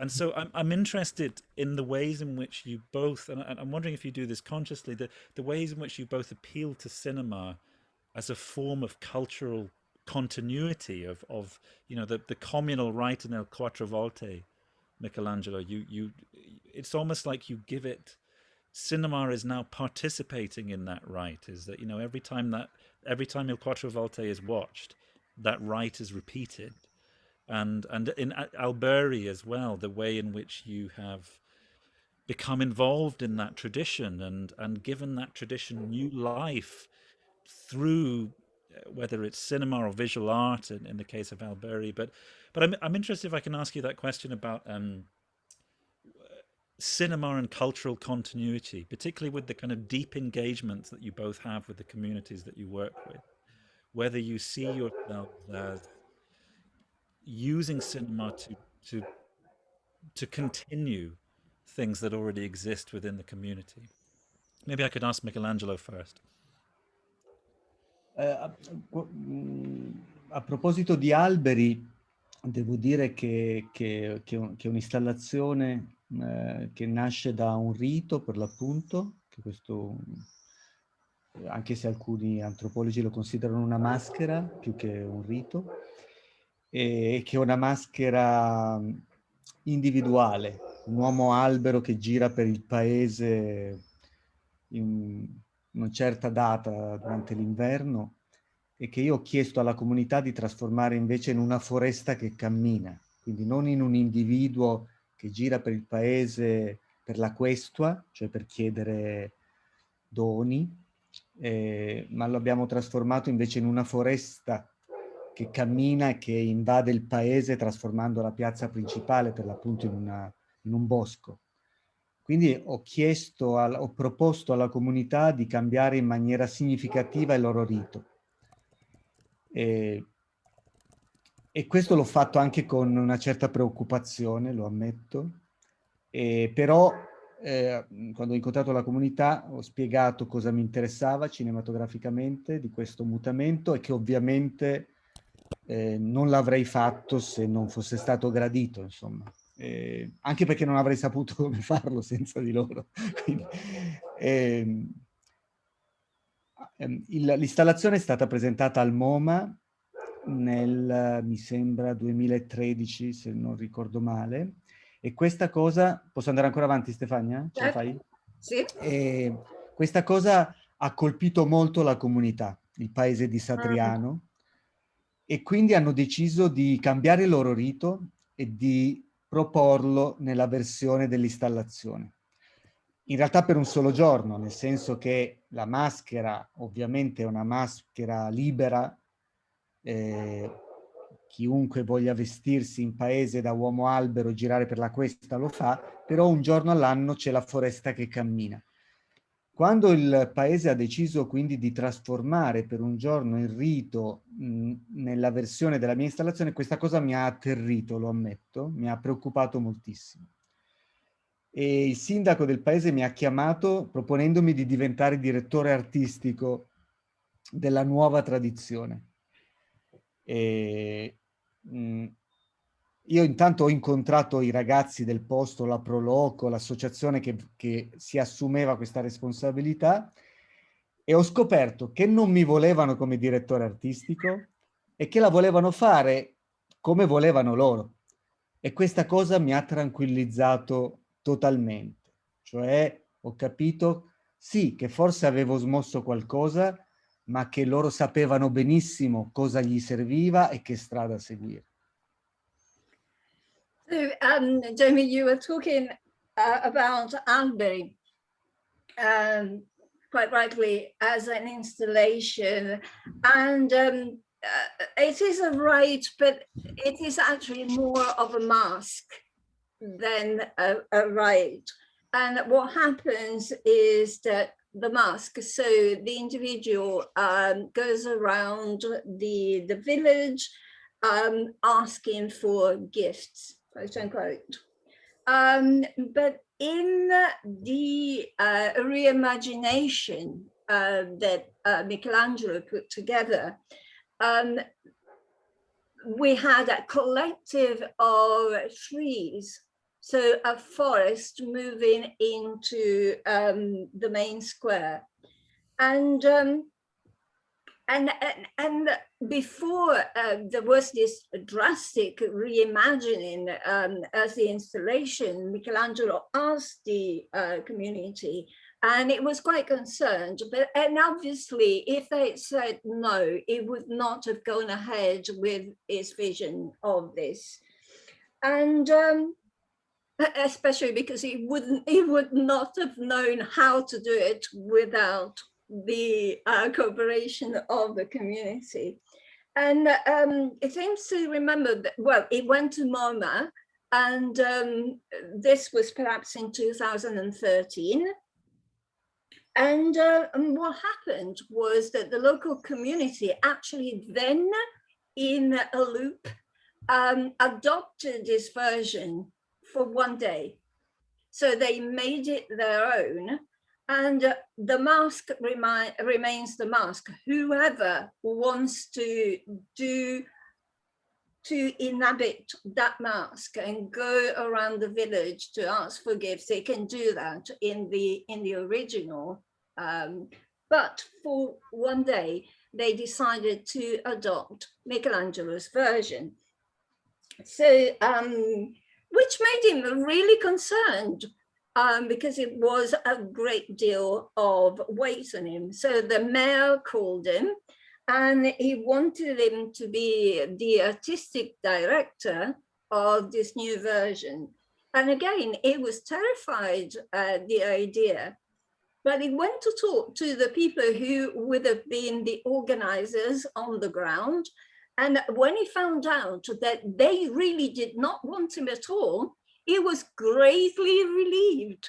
and so I'm interested in the ways in which you both, and I'm wondering if you do this consciously, the ways in which you both appeal to cinema as a form of cultural continuity of the communal rite in El Quattro Volte, Michelangelo. You it's almost like you give it, cinema is now participating in that rite, is that every time Il Quattro Volte is watched, that rite is repeated. And in Alberi as well, the way in which you have become involved in that tradition and given that tradition new life through whether it's cinema or visual art in the case of Alberi. But I'm interested if I can ask you that question about cinema and cultural continuity, particularly with the kind of deep engagements that you both have with the communities that you work with, whether you see yourselves as using cinema to continue things that already exist within the community. Maybe I could ask Michelangelo first. A proposito di alberi, devo dire che è un'installazione che nasce da un rito, per l'appunto, che questo, anche se alcuni antropologi lo considerano una maschera più che un rito, e che è una maschera individuale, un uomo albero che gira per il paese in una certa data durante l'inverno, e che io ho chiesto alla comunità di trasformare invece in una foresta che cammina, quindi non in un individuo che gira per il paese per la questua, cioè per chiedere doni, ma lo abbiamo trasformato invece in una foresta che cammina e che invade il paese, trasformando la piazza principale per l'appunto in un bosco. Quindi ho proposto alla comunità di cambiare in maniera significativa il loro rito. E questo l'ho fatto anche con una certa preoccupazione, lo ammetto, però quando ho incontrato la comunità ho spiegato cosa mi interessava cinematograficamente di questo mutamento e che ovviamente non l'avrei fatto se non fosse stato gradito, insomma. Anche perché non avrei saputo come farlo senza di loro. Quindi, l'installazione è stata presentata al MoMA nel, mi sembra, 2013, se non ricordo male, e questa cosa, posso andare ancora avanti, Stefania? Ce la fai? Sì. Questa cosa ha colpito molto la comunità, il paese di Satriano, e quindi hanno deciso di cambiare il loro rito e di proporlo nella versione dell'installazione. In realtà per un solo giorno, nel senso che la maschera ovviamente è una maschera libera, chiunque voglia vestirsi in paese da uomo albero, girare per la questa lo fa, però un giorno all'anno c'è la foresta che cammina. Quando il paese ha deciso quindi di trasformare per un giorno il rito nella versione della mia installazione, questa cosa mi ha atterrito, lo ammetto, mi ha preoccupato moltissimo. E il sindaco del paese mi ha chiamato proponendomi di diventare direttore artistico della nuova tradizione. Io intanto ho incontrato i ragazzi del posto, la Proloco, l'associazione che si assumeva questa responsabilità, e ho scoperto che non mi volevano come direttore artistico e che la volevano fare come volevano loro. E questa cosa mi ha tranquillizzato totalmente. Cioè, ho capito, sì, che forse avevo smosso qualcosa, ma che loro sapevano benissimo cosa gli serviva e che strada seguire. So, Jamie, you were talking about Albury, quite rightly, as an installation, and it is a rite, but it is actually more of a mask than a rite. And what happens is that the mask, so the individual goes around the village asking for gifts, quote unquote. But in the reimagination that Michelangelo put together, we had a collective of trees, so a forest moving into the main square, and before there was this drastic reimagining as the installation, Michelangelo asked the community, and it was quite concerned, and obviously if they said no, it would not have gone ahead with his vision of this. And especially because he would not have known how to do it without the cooperation of the community. And it seems to remember that, well, it went to MoMA, and this was perhaps in 2013. And what happened was that the local community actually then, in a loop, adopted this version for one day. So they made it their own, and the mask remains the mask. Whoever wants to inhabit that mask and go around the village to ask for gifts, they can do that in the original. But for one day, they decided to adopt Michelangelo's version. So, which made him really concerned, because it was a great deal of weight on him. So the mayor called him, and he wanted him to be the artistic director of this new version. And again, he was terrified at the idea, but he went to talk to the people who would have been the organizers on the ground. And when he found out that they really did not want him at all, he was greatly relieved.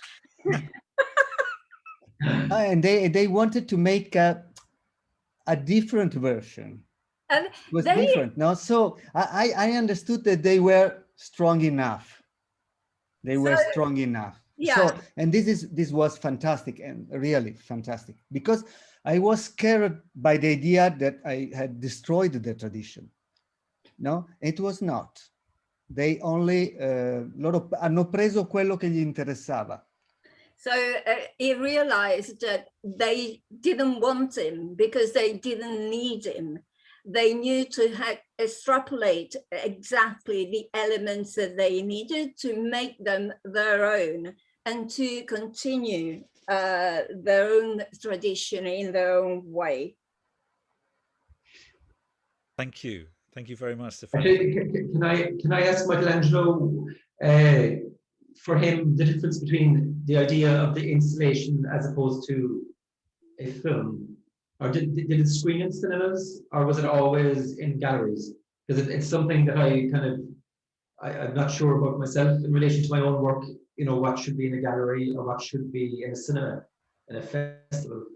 And they wanted to make a different version. And it was different, no? So I understood that they were strong enough. They were strong enough. Yeah. So, and this was fantastic, and really fantastic, because I was scared by the idea that I had destroyed the tradition. No, it was not. They only loro hanno preso quello che gli interessava. So he realized that they didn't want him because they didn't need him. They knew to extrapolate exactly the elements that they needed to make them their own and to continue their own tradition in their own way. Thank you. Thank you very much. Actually, can I ask Michelangelo, for him, the difference between the idea of the installation as opposed to a film? Or did it screen in cinemas, or was it always in galleries? Because it's something that I'm not sure about myself in relation to my own work, you know, what should be in a gallery or what should be in a cinema, in a festival.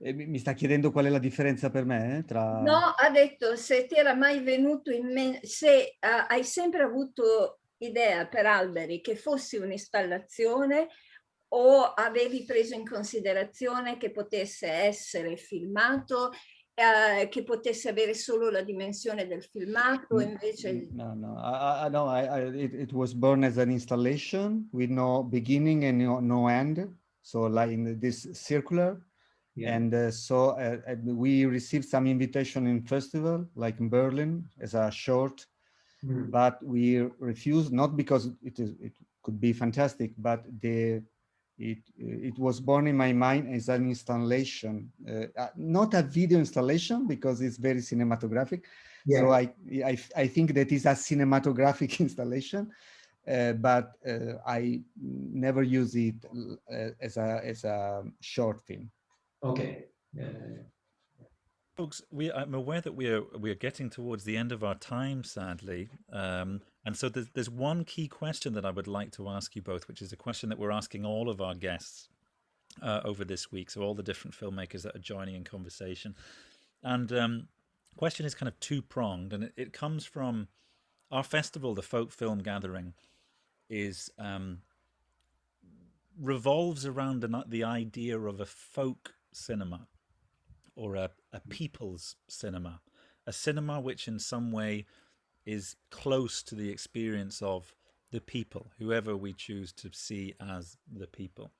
Mi sta chiedendo qual è la differenza per me tra... No, ha detto se ti era mai venuto in mente, se hai sempre avuto idea per Alberi che fosse un'installazione o avevi preso in considerazione che potesse essere filmato, che potesse avere solo la dimensione del filmato, invece... No, it was born as an installation with no beginning and no end, so like in this circular. Yeah. And so we received some invitation in festival, like in Berlin, as a short, but we refused, not because it could be fantastic, but it was born in my mind as an installation, not a video installation because it's very cinematographic. Yeah. So I think that is a cinematographic installation, but I never use it as a short film. Okay. Yeah. Folks, I'm aware that we are getting towards the end of our time, sadly, and so there's one key question that I would like to ask you both, which is a question that we're asking all of our guests over this week, so all the different filmmakers that are joining in conversation. And question is kind of two-pronged, and it comes from our festival, the Folk Film Gathering, is revolves around the idea of a folk cinema, or a people's cinema, a cinema which in some way is close to the experience of the people, whoever we choose to see as the people.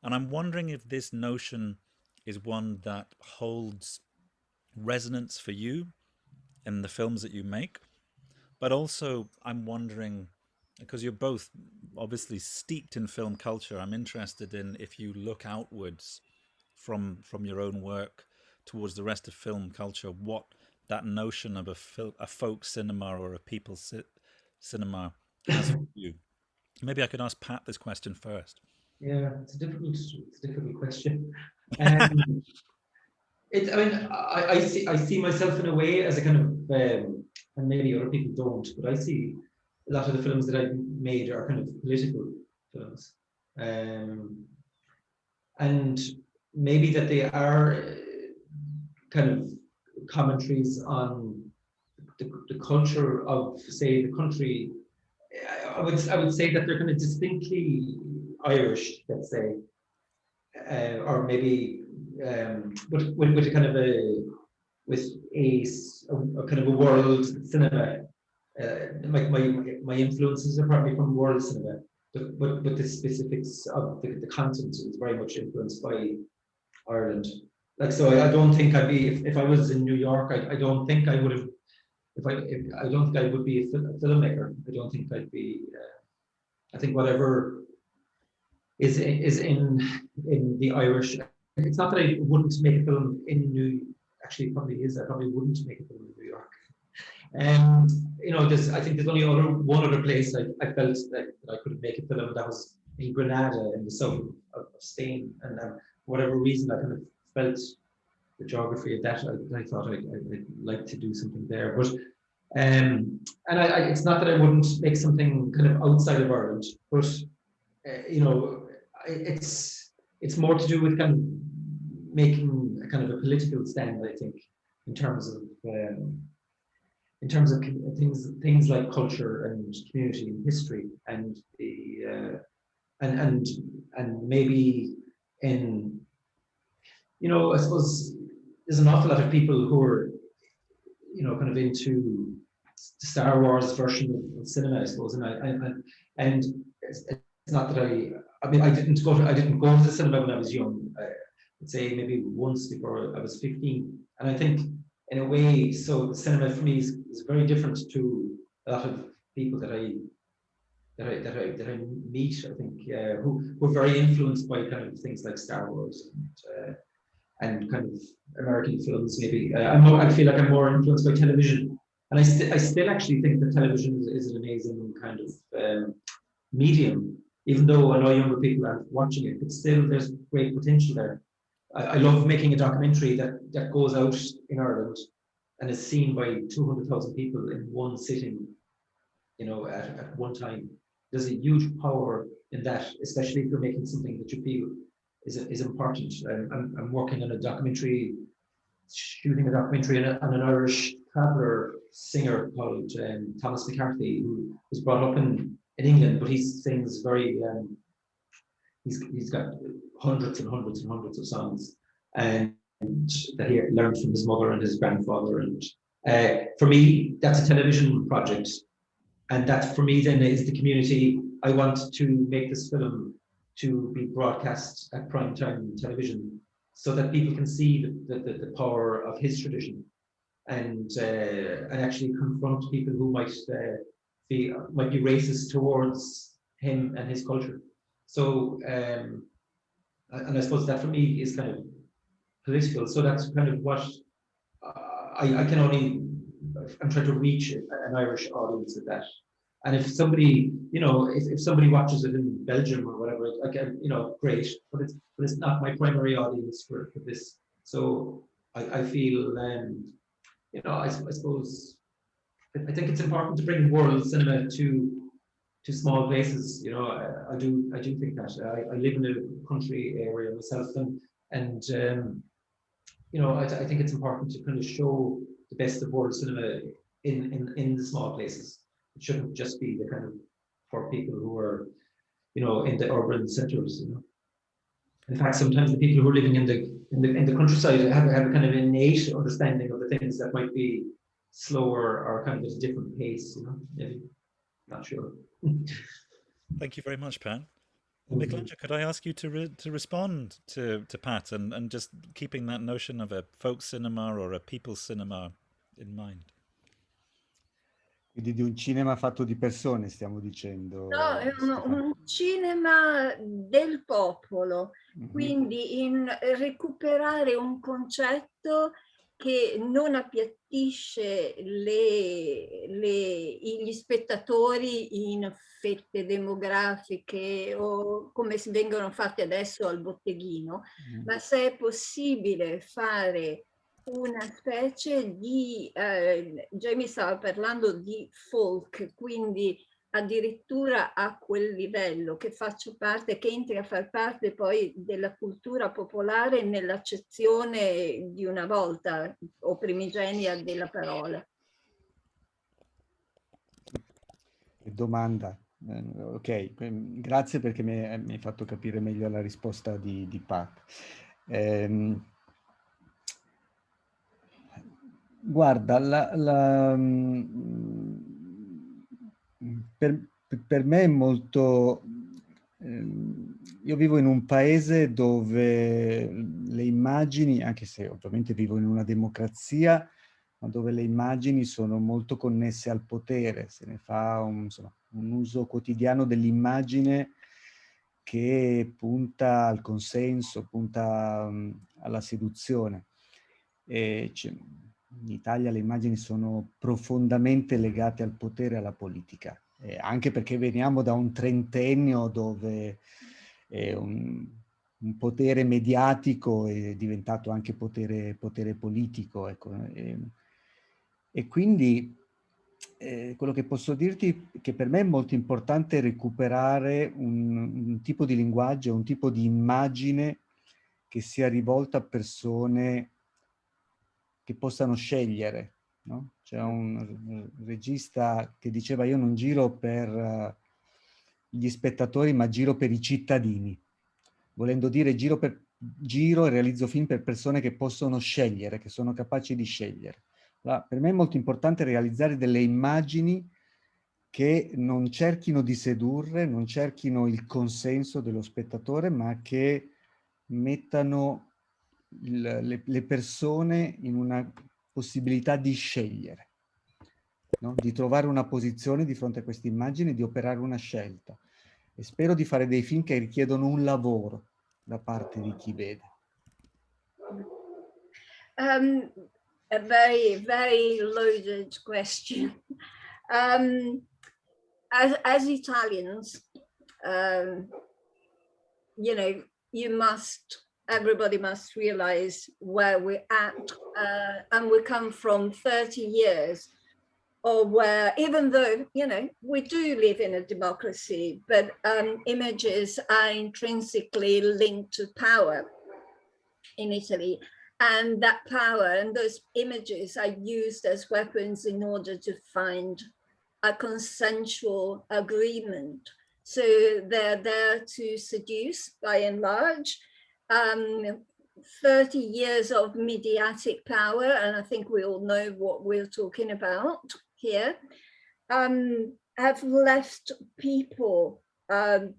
And I'm wondering if this notion is one that holds resonance for you in the films that you make. But also, I'm wondering, because you're both obviously steeped in film culture, I'm interested in, if you look outwards from your own work towards the rest of film culture, what that notion of a folk cinema or a people cinema has for you. Maybe I could ask Pat this question first. Yeah, it's a difficult question. I see myself in a way as a kind of, and maybe other people don't, but I see a lot of the films that I've made are kind of political films, and maybe that they are kind of commentaries on the culture of, say, the country. I would say that they're kind of distinctly Irish, let's say, or maybe with a kind of a kind of a world cinema. My influences are probably from world cinema, but the specifics of the content is very much influenced by Ireland. Like, so I don't think I'd be, if I was in New York, I don't think I would have, I don't think I would be a filmmaker. I don't think I'd be, I think whatever is in the Irish, it's not that I wouldn't make a film in actually it probably is, I probably wouldn't make a film in New York. You know, I think there's only one other place I felt that I could make a film, that was in Granada in the south of Spain, and for whatever reason I kind of felt the geography of that. I thought I'd like to do something there, but and it's not that I wouldn't make something kind of outside of Ireland, but you know, it's more to do with kind of making a kind of a political stand, I think, in terms of things like culture and community and history, and the and maybe in, you know, I suppose there's an awful lot of people who are, you know, kind of into the Star Wars version of cinema, I suppose, and it's not that I mean, I didn't go to the cinema when I was young. I'd say maybe once before I was 15, and I think in a way, so the cinema for me is very different to a lot of people that I meet, I think, who were very influenced by kind of things like Star Wars and kind of American films. Maybe I feel like I'm more influenced by television, and I still actually think that television is an amazing kind of medium, even though I know younger people aren't watching it, but still there's great potential there. I love making a documentary that goes out in Ireland and is seen by 200,000 people in one sitting, you know, at one time. There's a huge power in that, especially if you're making something that you feel is important. I'm working on a documentary, shooting a documentary on an Irish traveller singer called Thomas McCarthy, who was brought up in England, but he sings very, he's got hundreds and hundreds and hundreds of songs, and that he learned from his mother and his grandfather. And for me, that's a television project. And that for me then is the community. I want to make this film to be broadcast at primetime television so that people can see the power of his tradition, and actually confront people who might be racist towards him and his culture. So and I suppose that for me is kind of political. So that's kind of what I can only, I'm trying to reach an Irish audience with that. And if somebody, you know, if somebody watches it in Belgium or whatever, again, you know, great, but it's not my primary audience for this. So I feel, you know, I suppose, I think it's important to bring world cinema to small places. You know, I do think that. I live in a country area myself, and you know, I think it's important to kind of show the best of world cinema in the small places. It shouldn't just be the kind of for people who are, you know, in the urban centers. You know, in fact, sometimes the people who are living in the countryside have a kind of innate understanding of the things that might be slower or kind of at a different pace. You know, maybe, not sure. Thank you very much, Pat. Michelangelo, could I ask you to respond to Pat and just keeping that notion of a folk cinema or a people's cinema in mind? Quindi di un cinema fatto di persone, stiamo dicendo. No, è un cinema del popolo, quindi in recuperare un concetto che non appiattisce gli spettatori in fette demografiche o come si vengono fatte adesso al botteghino, ma se è possibile fare una specie di, Jamie stava parlando di folk, quindi addirittura a quel livello, che faccio parte, che entri a far parte poi della cultura popolare nell'accezione di una volta o primigenia della parola. Domanda. Ok, grazie perché mi hai fatto capire meglio la risposta di Pat. Guarda, per me è molto... io vivo in un paese dove le immagini, anche se ovviamente vivo in una democrazia, ma dove le immagini sono molto connesse al potere, se ne fa un uso quotidiano dell'immagine che punta al consenso, punta alla seduzione. In Italia le immagini sono profondamente legate al potere e alla politica, anche perché veniamo da un trentennio dove un potere mediatico è diventato anche potere politico. Ecco. E quindi quello che posso dirti è che per me è molto importante recuperare un tipo di linguaggio, un tipo di immagine che sia rivolta a persone che possano scegliere, no? C'è un regista che diceva: io non giro per gli spettatori, ma giro per i cittadini, volendo dire giro e realizzo film per persone che possono scegliere, che sono capaci di scegliere. Allora, per me è molto importante realizzare delle immagini che non cerchino di sedurre, non cerchino il consenso dello spettatore, ma che mettano le persone in una possibilità di scegliere, no? Di trovare una posizione di fronte a queste immagini, di operare una scelta. E spero di fare dei film che richiedono un lavoro da parte di chi vede. A very, very loaded question. As Italians, you know, everybody must realize where we're at, and we come from 30 years, or where, even though, you know, we do live in a democracy, but images are intrinsically linked to power in Italy. And that power and those images are used as weapons in order to find a consensual agreement. So they're there to seduce, by and large. 30 years of mediatic power, and I think we all know what we're talking about here, have left people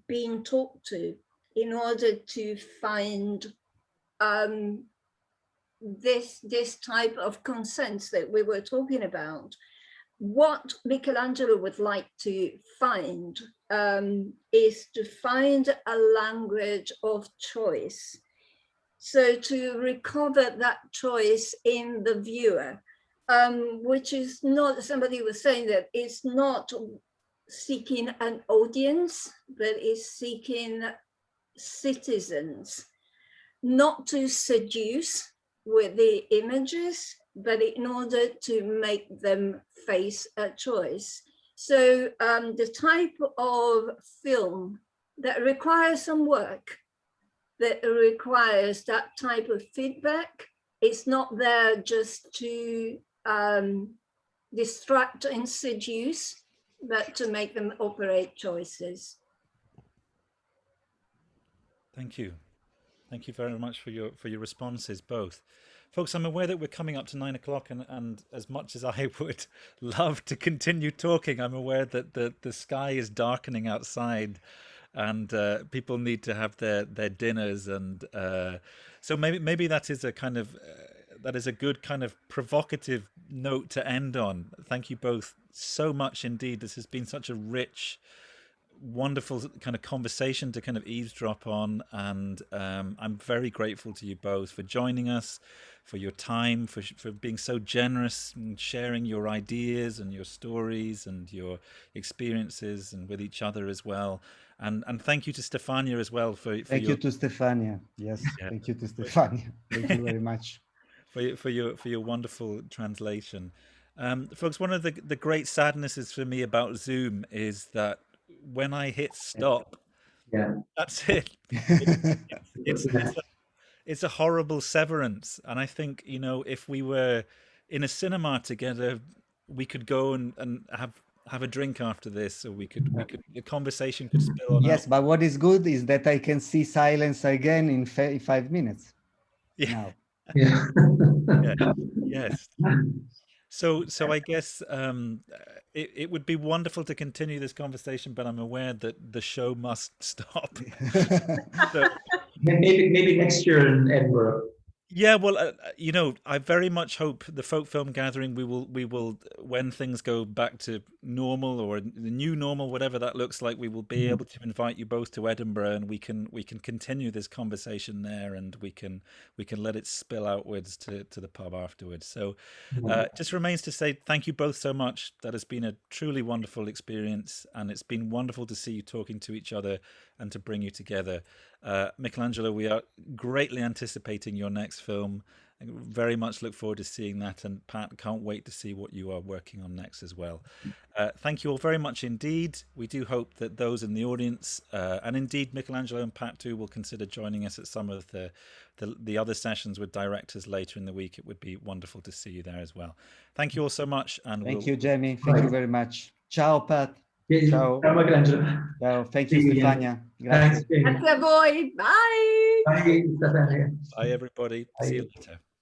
being talked to in order to find this type of consent that we were talking about. What Michelangelo would like to find is to find a language of choice. So to recover that choice in the viewer, which is not, somebody was saying that it's not seeking an audience, but is seeking citizens, not to seduce with the images, but in order to make them face a choice. So the type of film that requires some work, that requires that type of feedback, it's not there just to distract and seduce, but to make them operate choices. Thank you. Thank you very much for your responses, both. Folks, I'm aware that we're coming up to 9 o'clock, and as much as I would love to continue talking, I'm aware that the sky is darkening outside, and people need to have their dinners, and so maybe that is a kind of that is a good kind of provocative note to end on. Thank you both so much indeed. This has been such a rich, wonderful kind of conversation to kind of eavesdrop on, and I'm very grateful to you both for joining us, for your time, for being so generous and sharing your ideas and your stories and your experiences, and with each other as well. And thank you to Stefania as well for thank you to Stefania. Yes, yeah. Thank you to Stefania. Thank you very much for your wonderful translation. Folks, one of the great sadnesses for me about Zoom is that when I hit stop, that's it. It's a horrible severance. And I think, you know, if we were in a cinema together, we could go and have a drink after this, or we could the conversation could spill on. Yes, but what is good is that I can see silence again in 5 minutes. Yeah. Now. Yeah. Yes. So I guess it would be wonderful to continue this conversation, but I'm aware that the show must stop. So, maybe next year in Edinburgh. Yeah, well, you know, I very much hope the Folk Film Gathering, we will, when things go back to normal, or the new normal, whatever that looks like, we will be able to invite you both to Edinburgh, and we can continue this conversation there, and we can let it spill outwards to the pub afterwards. So just remains to say thank you both so much. That has been a truly wonderful experience, and it's been wonderful to see you talking to each other and to bring you together. Michelangelo, we are greatly anticipating your next film. I very much look forward to seeing that, and Pat, can't wait to see what you are working on next as well. Thank you all very much indeed. We do hope that those in the audience, and indeed Michelangelo and Pat too, will consider joining us at some of the other sessions with directors later in the week. It would be wonderful to see you there as well. Thank you all so much. And thank you, Jamie. Thank you very much. Ciao, Pat. Ciao. Ciao, Michelangelo. Ciao. Thank you, Stefania. Thanks, boy. Bye. Bye, Stefania. Bye, everybody. Bye. See you later.